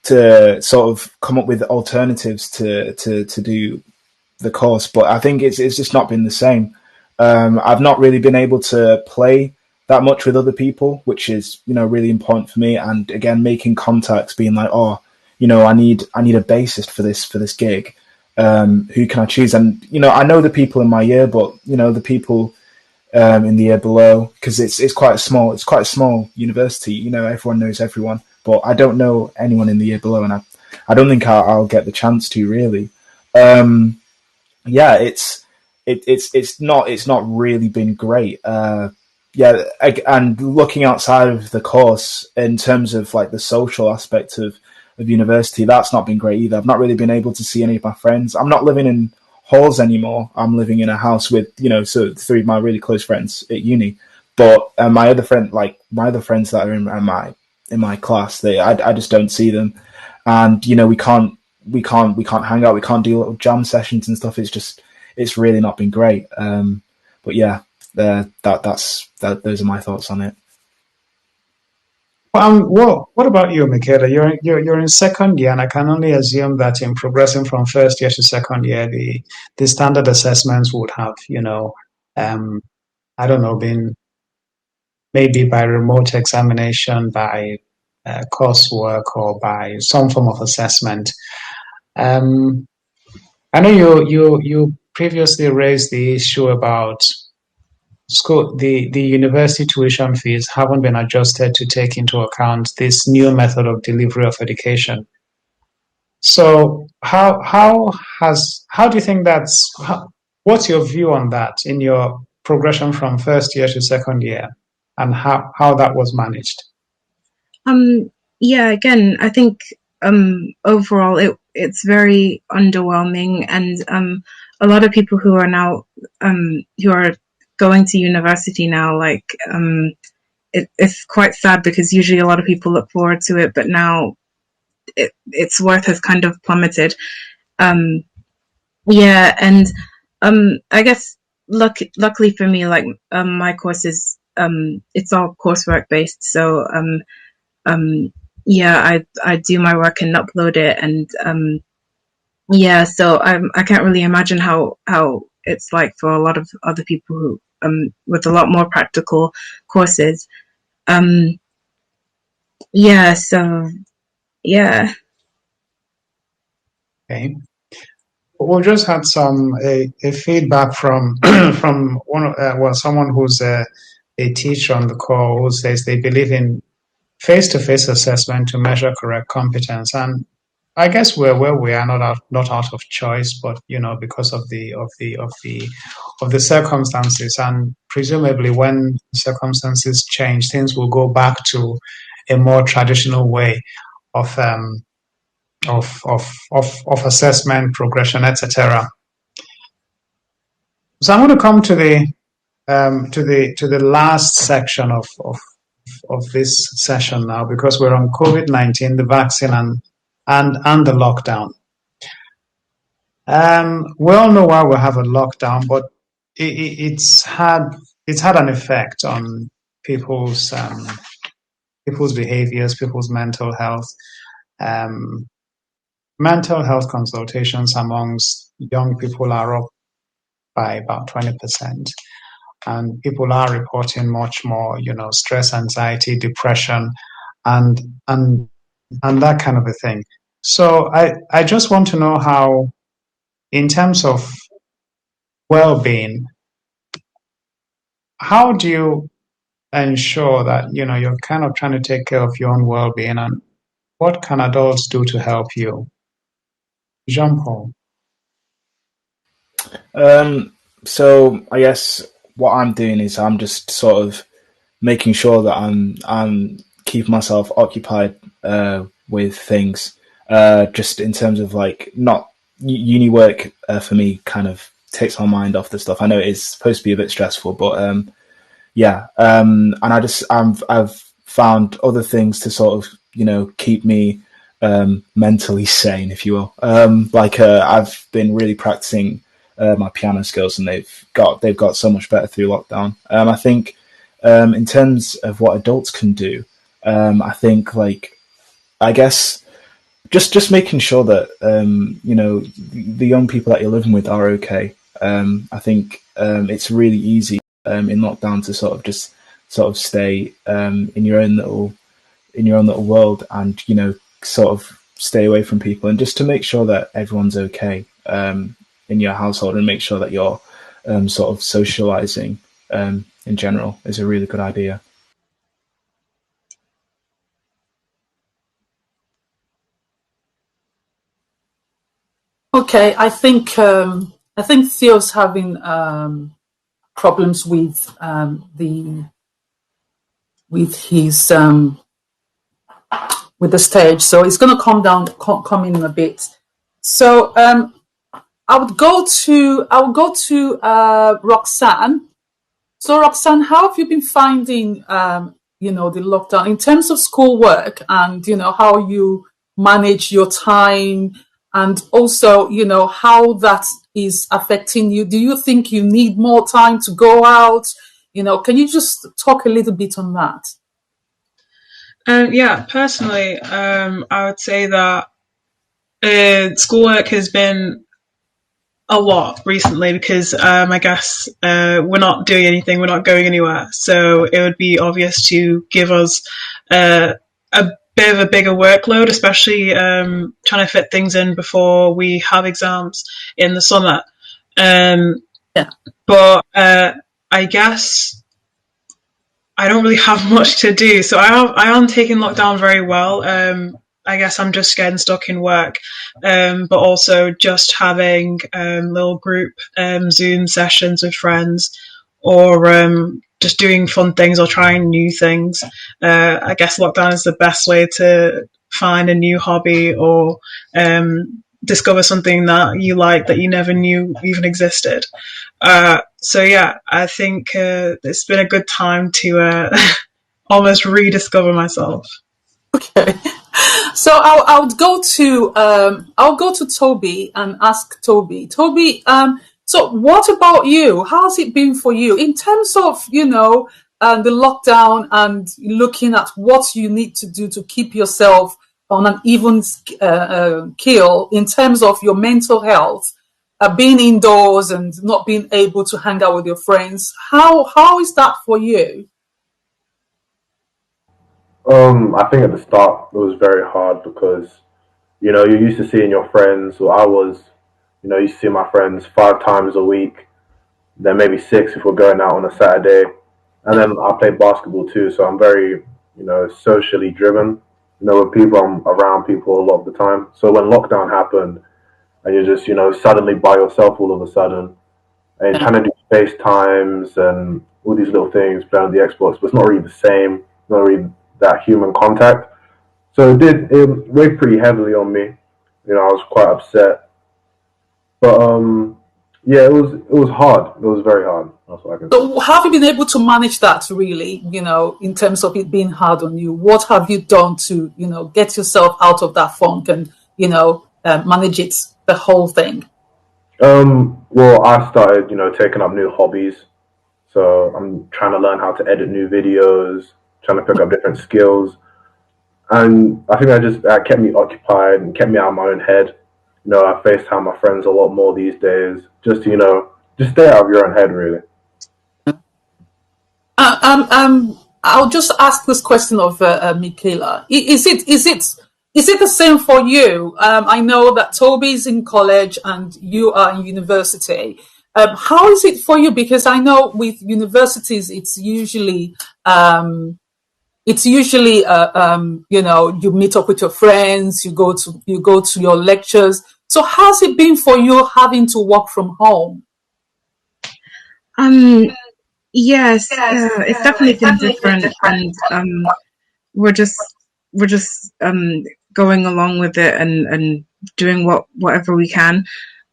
to sort of come up with alternatives to do the course, but I think it's just not been the same. I've not really been able to play that much with other people, which is really important for me. And again, making contacts, being like, oh, I need a bassist for this gig. Who can I choose? And I know the people in my year, but the people in the year below, because it's quite a small university. Everyone knows everyone, but I don't know anyone in the year below, and I don't think I'll get the chance to really. Yeah, it's not really been great. Yeah, and looking outside of the course in terms of like the social aspect of university, that's not been great either. I've not really been able to see any of my friends. I'm not living in halls anymore. I'm living in a house with so three of my really close friends at uni. But my other friends that are in my class, I just don't see them, and we can't hang out. We can't do little jam sessions and stuff. It's really not been great. But yeah, those are my thoughts on it. What about you, Michaela? You're in second year, and I can only assume that in progressing from first year to second year, the standard assessments would have, I don't know, been maybe by remote examination, by coursework, or by some form of assessment. I know you previously raised the issue about school, the university tuition fees haven't been adjusted to take into account this new method of delivery of education. So how do you think what's your view on that in your progression from first year to second year, and how that was managed? Yeah, again, I think overall it's very underwhelming, and a lot of people who are now who are going to university now, like it's quite sad, because usually a lot of people look forward to it, but now its worth has kind of plummeted. Yeah, and I guess luckily for me, like my course is it's all coursework based, so yeah, I do my work and upload it, and yeah, so I can't really imagine how it's like for a lot of other people who with a lot more practical courses. Yeah, so yeah. Okay. We just had a feedback from from someone who's a teacher on the call, who says they believe in face-to-face assessment to measure correct competence, and I guess we're where we are, not out of choice, but because of the circumstances, and presumably when circumstances change, things will go back to a more traditional way of assessment, progression, etc. So I'm going to come to the last section of this session now, because we're on COVID-19, the vaccine, and the lockdown. We all know why we have a lockdown, but it's had an effect on people's behaviors, people's mental health. Mental health consultations amongst young people are up by about 20%. And people are reporting much more, stress, anxiety, depression, and that kind of a thing. So I just want to know how, in terms of well-being, how do you ensure that you're kind of trying to take care of your own well-being, and what can adults do to help you? Jean-Paul. So I guess what I'm doing is I'm just sort of making sure that I'm keeping myself occupied with things. Just in terms of like not uni work for me kind of takes my mind off the stuff. I know it is supposed to be a bit stressful, but yeah. And I've found other things to sort of keep me mentally sane, if you will. I've been really practicing my piano skills, and they've got so much better through lockdown. I think in terms of what adults can do, I think, like, I guess just making sure that the young people that you're living with are okay. I think it's really easy in lockdown to sort of stay in your own little world, and sort of stay away from people, and just to make sure that everyone's okay in your household, and make sure that you're sort of socializing in general is a really good idea. Okay, I think Theo's having problems with with his with the stage, so it's going to come in a bit. So I would go to Roxanne. So Roxanne, how have you been finding the lockdown in terms of schoolwork, and how you manage your time, and also how that is affecting you? Do you think you need more time to go out? Can you just talk a little bit on that? Yeah, personally, I would say that schoolwork has been a lot recently because I guess we're not doing anything, we're not going anywhere. So it would be obvious to give us a bit of a bigger workload, especially trying to fit things in before we have exams in the summer. Yeah. But I guess I don't really have much to do, so I am taking lockdown very well. I guess I'm just getting stuck in work, but also just having little group Zoom sessions with friends, or just doing fun things or trying new things. I guess lockdown is the best way to find a new hobby, or discover something that you like that you never knew even existed. So yeah, I think it's been a good time to almost rediscover myself. Okay. So I'll go to Toby and ask Toby. Toby, so what about you? How's it been for you in terms of the lockdown, and looking at what you need to do to keep yourself on an even keel in terms of your mental health, being indoors and not being able to hang out with your friends? How is that for you? I think at the start it was very hard because you're used to seeing your friends. Or I was, used to see my friends 5 times a week, then maybe six if we're going out on a Saturday. And then I play basketball too, so I'm very, socially driven. With people, I'm around people a lot of the time. So when lockdown happened, and you're just, suddenly by yourself all of a sudden, and you're trying to do FaceTimes and all these little things, playing on the Xbox, but it's not really the same, not really that human contact. So it weighed pretty heavily on me. I was quite upset. But yeah, it was hard. It was very hard. That's what I can say. So have you been able to manage that really, in terms of it being hard on you? What have you done to, get yourself out of that funk and, manage it, the whole thing? Well, I started, taking up new hobbies. So I'm trying to learn how to edit new videos, trying to pick up different skills. And I think that kept me occupied and kept me out of my own head. I FaceTime my friends a lot more these days, just to, just stay out of your own head, really. I'll just ask this question of Michaela. Is it the same for you? I know that Toby's in college and you are in university. How is it for you? Because I know with universities, it's usually you meet up with your friends, you go to your lectures. So how's it been for you having to work from home? Yes, it's definitely been different, and we're just going along with it, and doing whatever we can.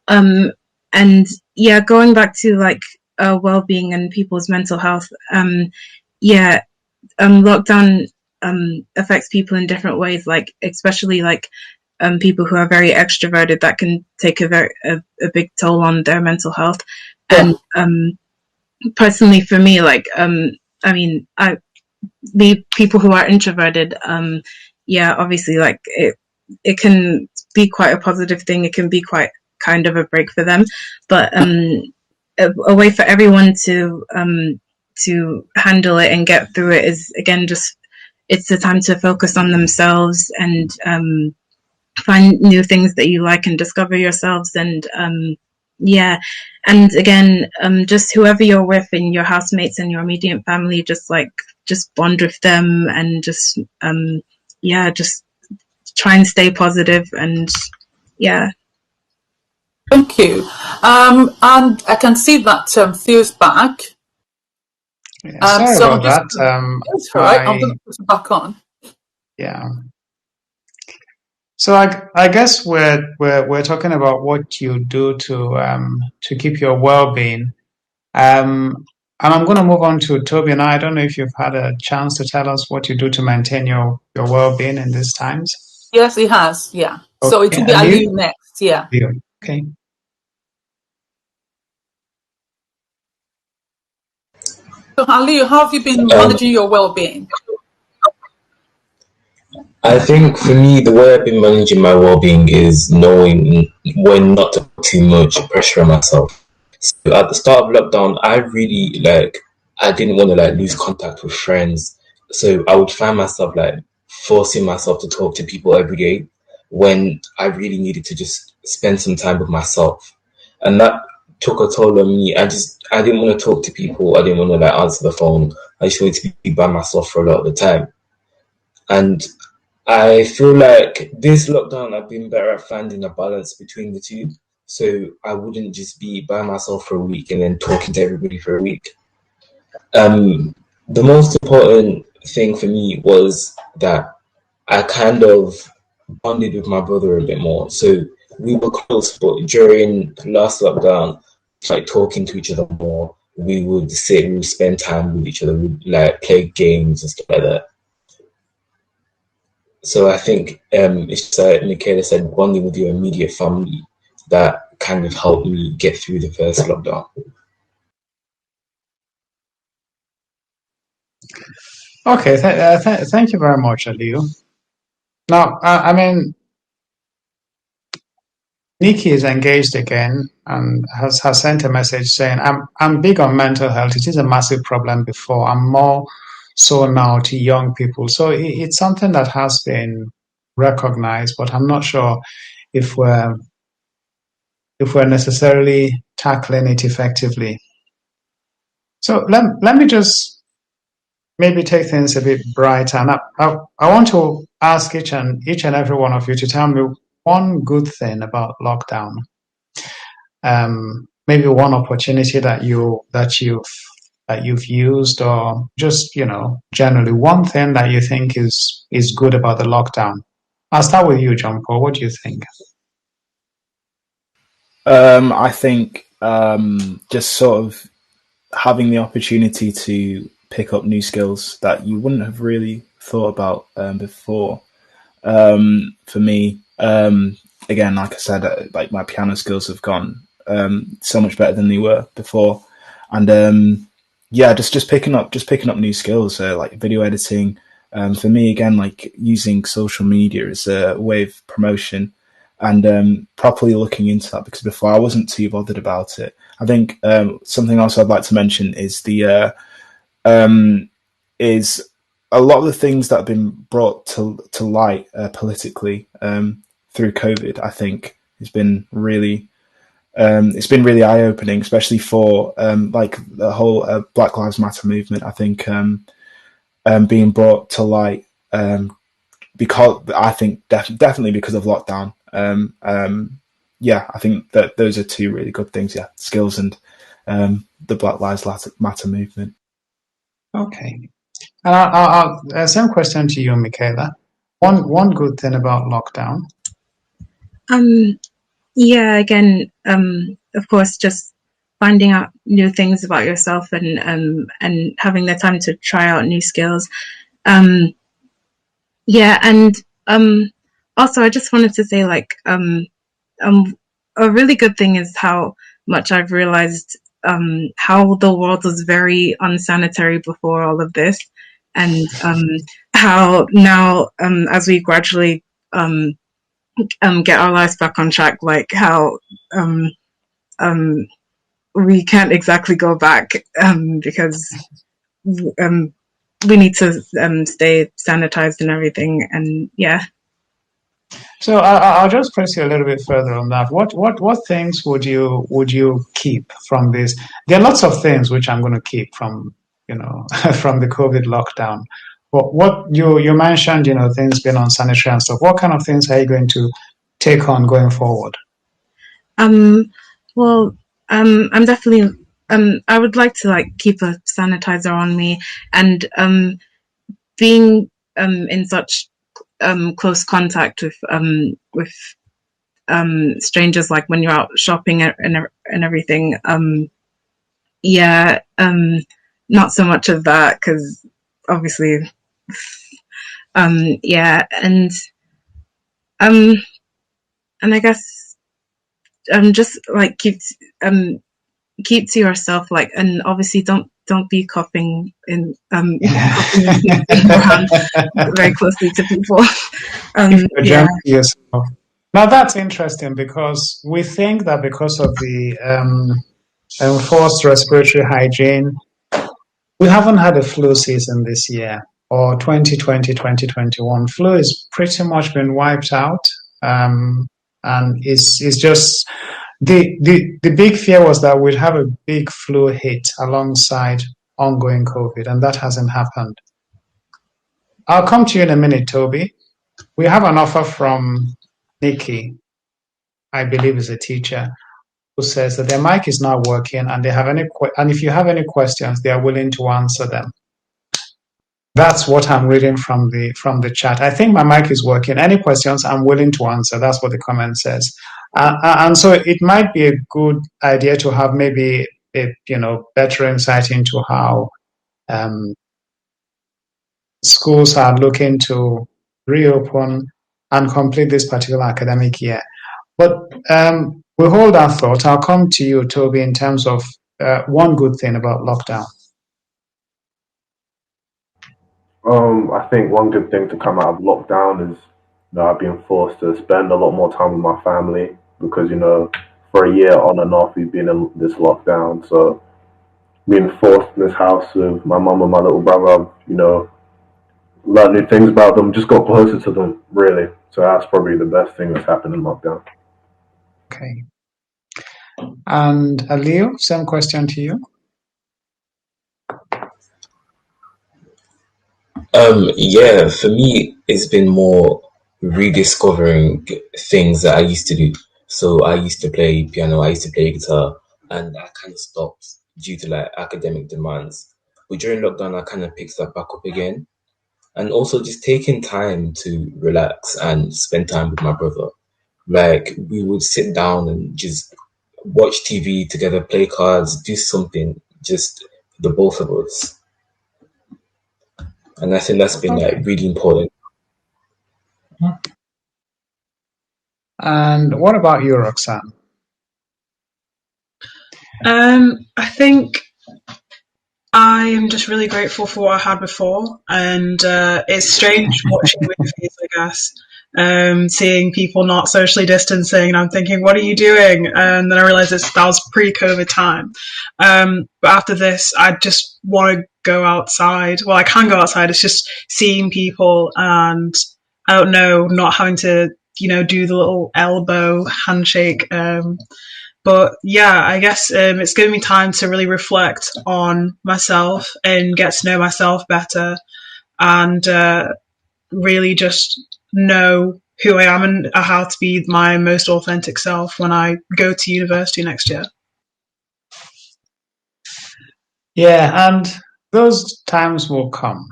And yeah, going back to like well-being and people's mental health. Yeah, lockdown affects people in different ways, like especially like people who are very extroverted, that can take a big toll on their mental health. And personally for me, like people who are introverted, obviously, like it can be quite a positive thing. It can be quite kind of a break for them, but a way for everyone to handle it and get through it is, again, just it's the time to focus on themselves and find new things that you like and discover yourselves. And and again, just whoever you're with in your housemates and your immediate family, just bond with them and just try and stay positive. And Thank you. And I can see that Theo's back. Yeah, sorry So about that. It's all right. I'm going to put it back on. Yeah. So I guess we're talking about what you do to keep your well-being. And I'm going to move on to Toby now. I don't know if you've had a chance to tell us what you do to maintain your well-being in these times. Yes, it has. Yeah. Okay. So it will be Ali next. Yeah. Okay. So Ali, how have you been managing your well-being? I think for me, the way I've been managing my well-being is knowing when not to put too much pressure on myself. So at the start of lockdown, I really I didn't want to lose contact with friends. So I would find myself forcing myself to talk to people every day when I really needed to just spend some time with myself. And that took a toll on me. I didn't want to talk to people. I didn't want to answer the phone. I just wanted to be by myself for a lot of the time. And I feel like this lockdown, I've been better at finding a balance between the two. So I wouldn't just be by myself for a week and then talking to everybody for a week. The most important thing for me was that I kind of bonded with my brother a bit more. So we were close, but during last lockdown, talking to each other more. We would spend time with each other, we'd play games and stuff like that. So I think it's like Michaela said, bonding with your immediate family, that kind of helped me get through the first lockdown. Okay, thank you very much, Aliu. Now, Nikki is engaged again and has sent a message saying, I'm big on mental health. It is a massive problem before. I'm more so now to young people. So it's something that has been recognized, but I'm not sure if we're necessarily tackling it effectively. So let me just maybe take things a bit brighter. And I want to ask each and every one of you to tell me one good thing about lockdown. Maybe one opportunity that you've used, or just generally one thing that you think is good about the lockdown. I'll start with you, John Paul. What do you think? I think just sort of having the opportunity to pick up new skills that you wouldn't have really thought about before. For me, again, like I said, my piano skills have gone so much better than they were before, and just picking up new skills like video editing. For me, again, using social media as a way of promotion, and properly looking into that, because before I wasn't too bothered about it. I think something else I'd like to mention is is a lot of the things that have been brought to light politically through COVID. I think has been really it's been really eye opening, especially for the whole Black Lives Matter movement. I think being brought to light because I think definitely because of lockdown. I think that those are two really good things. Yeah, skills and the Black Lives Matter movement. Okay. And I'll same question to you, Michaela. One good thing about lockdown. Again, of course, just finding out new things about yourself and having the time to try out new skills. Also I just wanted to say a really good thing is how much I've realized how the world was very unsanitary before all of this, and how now, as we gradually get our lives back on track, like how we can't exactly go back because we need to stay sanitized and everything, and yeah. So I'll just press you a little bit further on that. What things would you keep from this? There are lots of things which I'm going to keep from from the COVID lockdown. What you mentioned, things being unsanitary and stuff. What kind of things are you going to take on going forward? Well, I'm definitely I would like to like keep a sanitizer on me, and being in such close contact with strangers, like when you're out shopping and everything. Yeah, not so much of that, because obviously, yeah, and I guess just like keep to yourself, like, and obviously don't be coughing in your hand very closely to people. Yeah. Yourself. Now that's interesting, because we think that because of the enforced respiratory hygiene, we haven't had a flu season this year, or 2020, 2021. Flu is pretty much been wiped out, and it's just the big fear was that we'd have a big flu hit alongside ongoing COVID, and that hasn't happened. I'll come to you in a minute, Toby. We have an offer from Nikki, I believe is a teacher, who says that their mic is not working, and and if you have any questions, they are willing to answer them. That's what I'm reading from the chat. I think my mic is working. Any questions, I'm willing to answer. That's what the comment says. And so it might be a good idea to have maybe a better insight into how schools are looking to reopen and complete this particular academic year. But we hold our thought. I'll come to you, Toby, in terms of one good thing about lockdown. I think one good thing to come out of lockdown is I've been forced to spend a lot more time with my family, because for a year on and off we've been in this lockdown. So being forced in this house with my mum and my little brother, learn new things about them, just got closer to them, really. So that's probably the best thing that's happened in lockdown. Okay. And Aliu, same question to you. Yeah, for me, it's been more rediscovering things that I used to do. So I used to play piano, I used to play guitar, and I kind of stopped due to like academic demands. But during lockdown, I kind of picked that back up again. And also just taking time to relax and spend time with my brother. Like, we would sit down and just watch TV together, play cards, do something, just the both of us. And I think that's been like really important. And what about you, Roxanne? I think I am just really grateful for what I had before, and it's strange watching movies, I guess, seeing people not socially distancing, and I'm thinking, what are you doing? And then I realised that was pre-COVID time. But after this, I just want to go outside. Well, I can go outside. It's just seeing people, and I don't know, not having to, do the little elbow handshake. But yeah, I guess it's given me time to really reflect on myself and get to know myself better, and really just know who I am and how to be my most authentic self when I go to university next year. Yeah, and those times will come.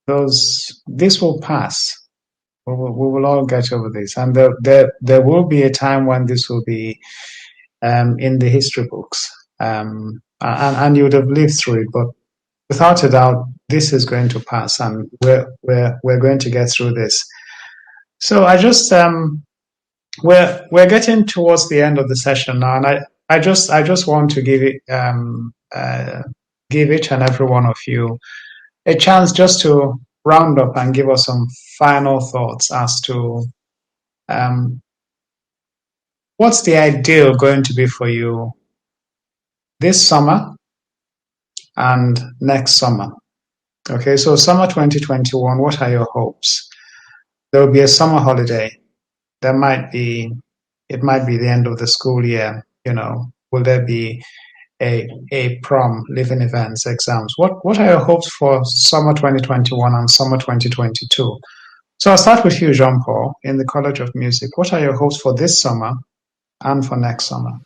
This will pass. We will all get over this, and there will be a time when this will be in the history books, and you would have lived through it. But without a doubt, this is going to pass, and we're going to get through this. So I just we're getting towards the end of the session now, and I just want to give each and every one of you a chance just to round up and give us some final thoughts as to what's the ideal going to be for you this summer and next summer. Okay, so summer 2021, what are your hopes? There will be a summer holiday. It might be the end of the school year. Will there be a prom, living events, exams? What are your hopes for summer 2021 and summer 2022? So I'll start with you, Jean-Paul, in the College of Music. What are your hopes for this summer and for next summer?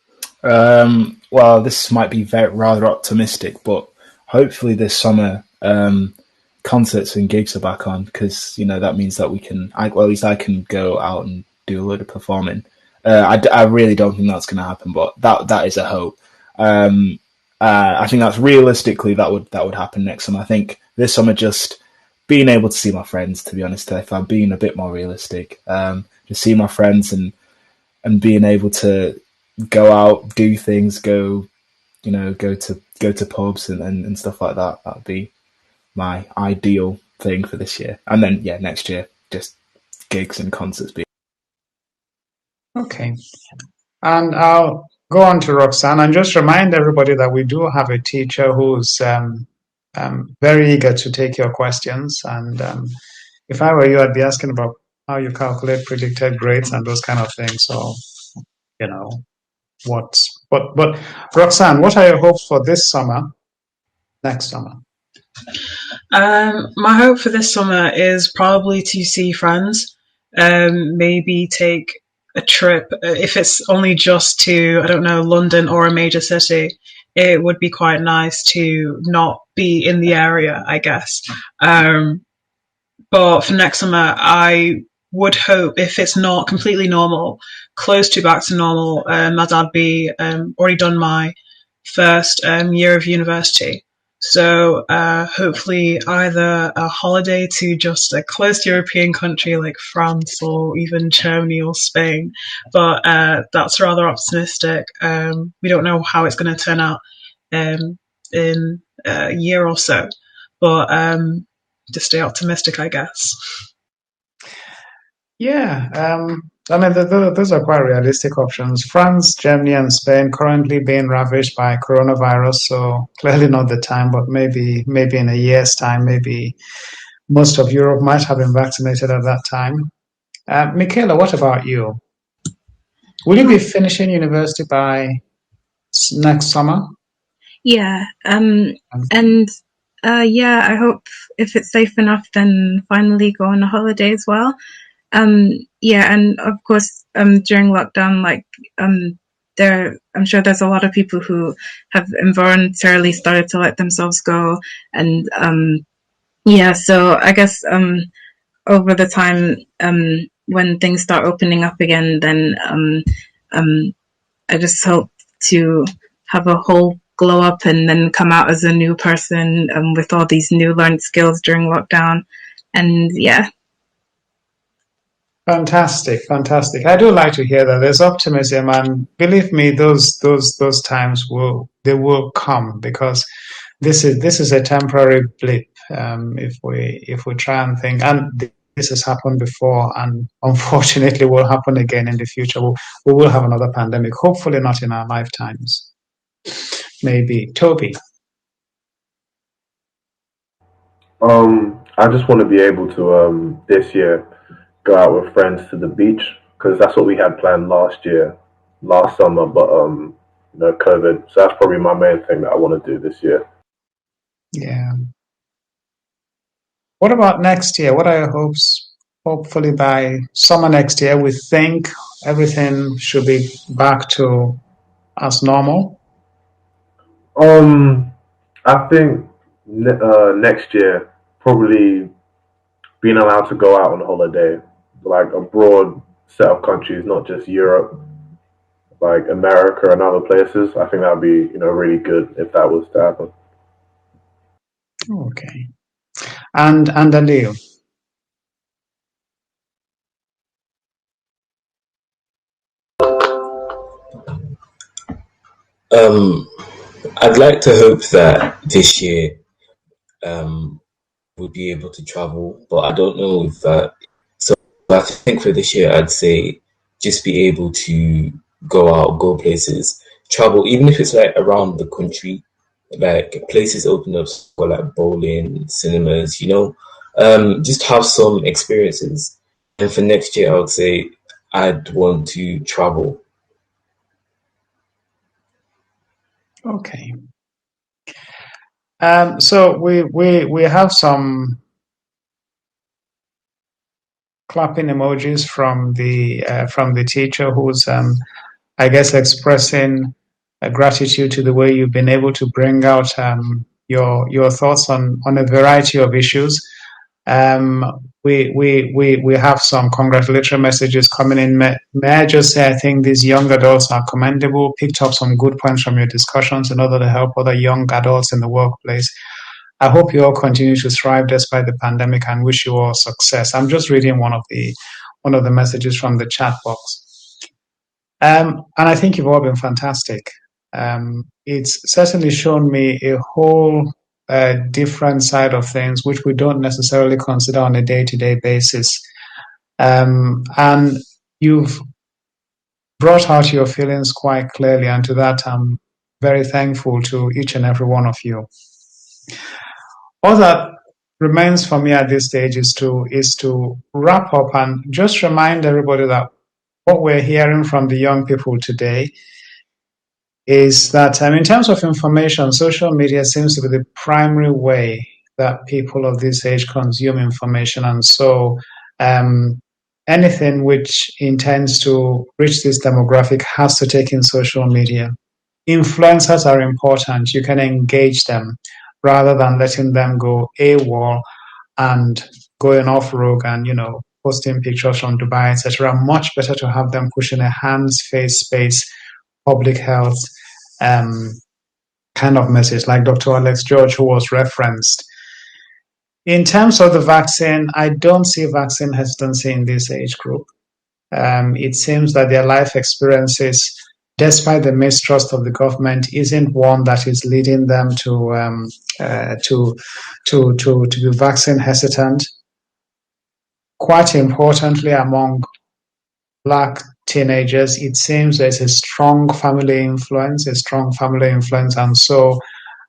Well, this might be rather optimistic, but hopefully this summer concerts and gigs are back on, because that means that at least I can go out and do a load of performing. I really don't think that's going to happen, but that is a hope. I think that's realistically that would happen next summer. I think this summer just being able to see my friends, to be honest, if I'm being a bit more realistic, just see my friends and being able to go out, do things, go to pubs and stuff like that. That'd be my ideal thing for this year. And then next year, just gigs and concerts. Okay. And I'll go on to Roxanne and just remind everybody that we do have a teacher who's very eager to take your questions. And if I were you, I'd be asking about how you calculate predicted grades and those kind of things. So, but Roxanne, what are your hopes for this summer, next summer? My hope for this summer is probably to see friends, maybe take a trip. If it's only just to, I don't know, London or a major city, it would be quite nice to not be in the area, I guess. But for next summer, I would hope, if it's not completely normal, close to back to normal, as I'd be already done my first year of university. So hopefully either a holiday to just a close European country like France or even Germany or Spain. But that's rather optimistic. We don't know how it's going to turn out in a year or so. But just stay optimistic, I guess. Yeah, I mean, those are quite realistic options. France, Germany, and Spain currently being ravaged by coronavirus, so clearly not the time, but maybe in a year's time, maybe most of Europe might have been vaccinated at that time. Michaela, what about you? Will you be finishing university by next summer? Yeah, and I hope if it's safe enough, then finally go on a holiday as well. Yeah, and of course, during lockdown, I'm sure there's a lot of people who have involuntarily started to let themselves go, and yeah, so I guess over the time, when things start opening up again, then I just hope to have a whole glow up and then come out as a new person with all these new learned skills during lockdown, and yeah. Fantastic. I do like to hear that. There's optimism, and believe me, those times will come, because this is a temporary blip. If we try and think, and this has happened before, and unfortunately will happen again in the future. We will have another pandemic. Hopefully not in our lifetimes. Maybe. Toby. I just want to be able to this year go out with friends to the beach, because that's what we had planned last summer, but COVID. So that's probably my main thing that I want to do this year. Yeah. What about next year? What are your hopes? Hopefully by summer next year, we think everything should be back to as normal. I think next year probably being allowed to go out on holiday, like a broad set of countries, not just Europe, like America and other places. I think that would be really good if that was to happen. Okay. And Leo. Um, I'd like to hope that this year um, we'll be able to travel, but I don't know if that. So I think for this year, I'd say just be able to go out, go places, travel, even if it's like around the country, like places open up for like bowling, cinemas, just have some experiences. And for next year, I would say I'd want to travel. Okay. So we have some clapping emojis from the teacher who's I guess expressing gratitude to the way you've been able to bring out your thoughts on a variety of issues. We have some congratulatory messages coming in. May I just say, I think these young adults are commendable, picked up some good points from your discussions in order to help other young adults in the workplace. I hope you all continue to thrive despite the pandemic and wish you all success. I'm just reading one of the messages from the chat box. And I think you've all been fantastic. It's certainly shown me a whole different side of things, which we don't necessarily consider on a day-to-day basis. And you've brought out your feelings quite clearly, and to that, I'm very thankful to each and every one of you. All that remains for me at this stage is to wrap up and just remind everybody that what we're hearing from the young people today is that in terms of information, social media seems to be the primary way that people of this age consume information. And so anything which intends to reach this demographic has to take in social media. Influencers are important. You can engage them rather than letting them go AWOL and going off rogue and, posting pictures from Dubai, etc. Much better to have them pushing a hands, face, space, public health kind of message, like Dr. Alex George, who was referenced. In terms of the vaccine, I don't see vaccine hesitancy in this age group. It seems that their life experiences, despite the mistrust of the government, isn't one that is leading them to be vaccine hesitant. Quite importantly, among Black teenagers, it seems there's a strong family influence, and so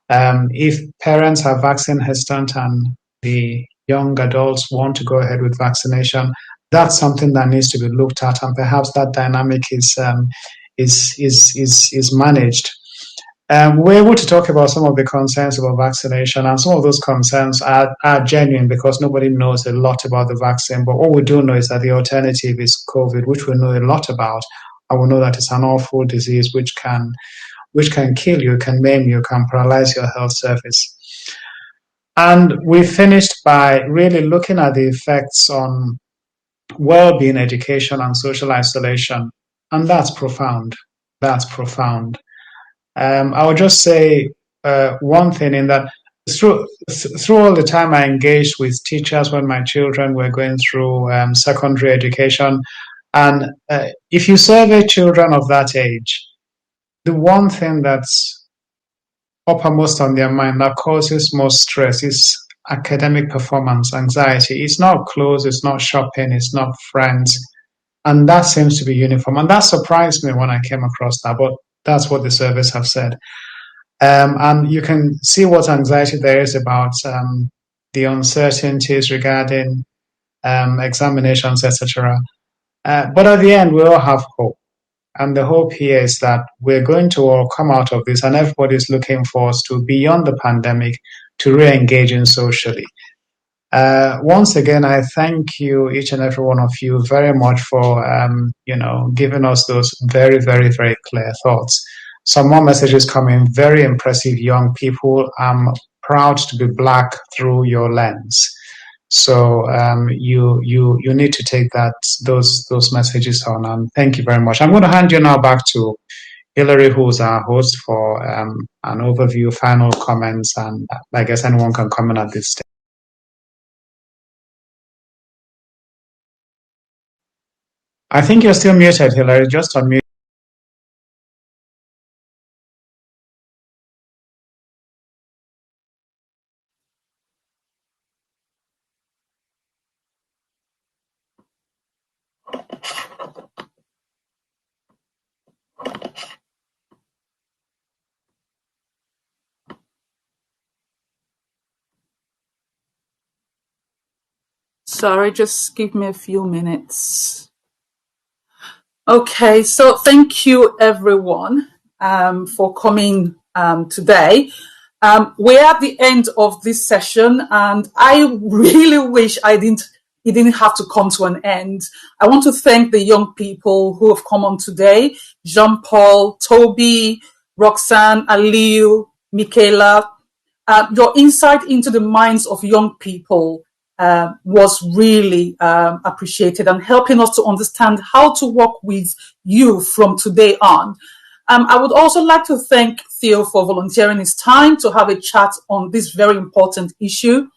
if parents are vaccine hesitant and the young adults want to go ahead with vaccination, that's something that needs to be looked at, and perhaps that dynamic is managed. We're able to talk about some of the concerns about vaccination, and some of those concerns are genuine because nobody knows a lot about the vaccine. But what we do know is that the alternative is COVID, which we know a lot about, and we know that it's an awful disease which can kill you, can maim you, can paralyze your health service. And we finished by really looking at the effects on well-being, education, and social isolation, and that's profound. That's profound. I would just say one thing in that through all the time I engaged with teachers when my children were going through secondary education, and if you survey children of that age, the one thing that's uppermost on their mind that causes most stress is academic performance, anxiety. It's not clothes, it's not shopping, it's not friends. And that seems to be uniform. And that surprised me when I came across that, but that's what the surveys have said. And you can see what anxiety there is about the uncertainties regarding examinations, etc. But at the end, we all have hope. And the hope here is that we're going to all come out of this, and everybody's looking for us to, beyond the pandemic, to re-engaging socially. Once again, I thank you, each and every one of you, very much for giving us those very, very, very clear thoughts. Some more messages coming. Very impressive young people. I'm proud to be Black through your lens. So you need to take those messages on, and thank you very much. I'm going to hand you now back to Hillary, who's our host, for an overview, final comments, and I guess anyone can comment at this stage. I think you're still muted, Hillary. Just unmute. Sorry, just give me a few minutes. Okay, so thank you everyone for coming today. We're at the end of this session, and I really wish it didn't have to come to an end. I want to thank the young people who have come on today: Jean-Paul, Toby, Roxanne, Aliu, Michaela. Your insight into the minds of young people was really appreciated, and helping us to understand how to work with you from today on. I would also like to thank Theo for volunteering his time to have a chat on this very important issue.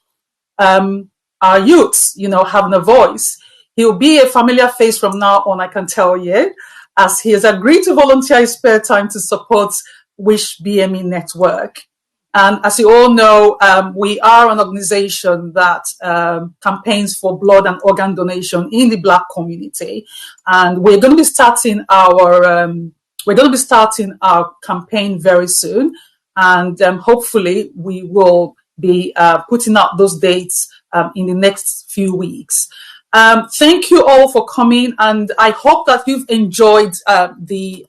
Our youths, having a voice. He'll be a familiar face from now on, I can tell you, as he has agreed to volunteer his spare time to support WSH BME network. And as you all know, we are an organization that campaigns for blood and organ donation in the Black community, and we're going to be starting our campaign very soon, and hopefully we will be putting out those dates in the next few weeks. Thank you all for coming, and I hope that you've enjoyed the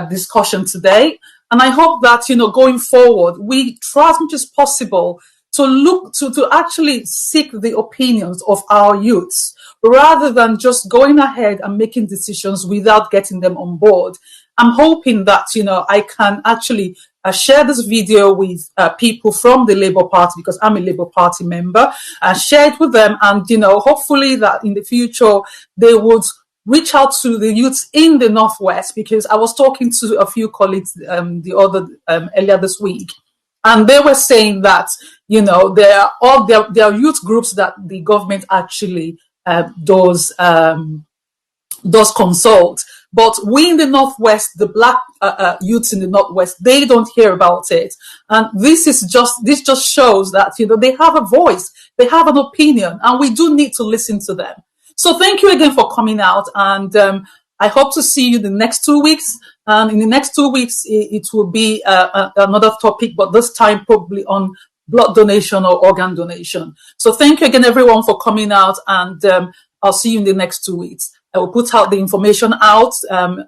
discussion today. And I hope that, going forward, we try as much as possible to look to actually seek the opinions of our youths, rather than just going ahead and making decisions without getting them on board. I'm hoping that, I can actually share this video with people from the Labour Party, because I'm a Labour Party member, and share it with them. And, hopefully that in the future they would reach out to the youths in the Northwest, because I was talking to a few colleagues earlier this week, and they were saying that there are youth groups that the government actually does consult, but we in the Northwest, the Black youths in the Northwest, they don't hear about it. And this just shows that they have a voice, they have an opinion, and we do need to listen to them. So thank you again for coming out, and I hope to see you the next 2 weeks. And in the next 2 weeks, it will be another topic, but this time probably on blood donation or organ donation. So thank you again, everyone, for coming out, and I'll see you in the next 2 weeks. I will put out the information out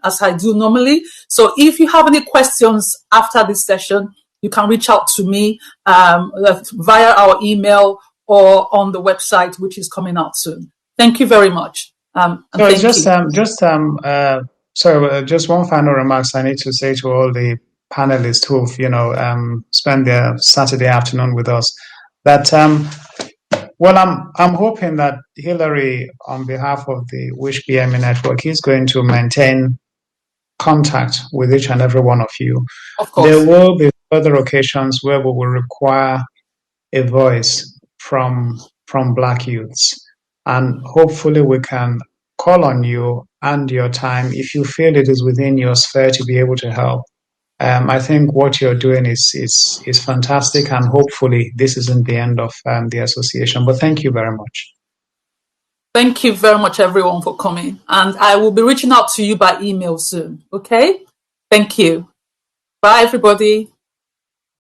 as I do normally. So if you have any questions after this session, you can reach out to me via our email or on the website, which is coming out soon. Thank you very much. So just one final remarks I need to say to all the panelists who've spent their Saturday afternoon with us. That I'm hoping that Hillary, on behalf of the WSH BME network, is going to maintain contact with each and every one of you. Of course. There will be further occasions where we will require a voice from Black youths. And hopefully we can call on you and your time if you feel it is within your sphere to be able to help. I think what you're doing is fantastic, and hopefully this isn't the end of the association. But thank you very much. Thank you very much, everyone, for coming. And I will be reaching out to you by email soon. Okay? Thank you. Bye, everybody.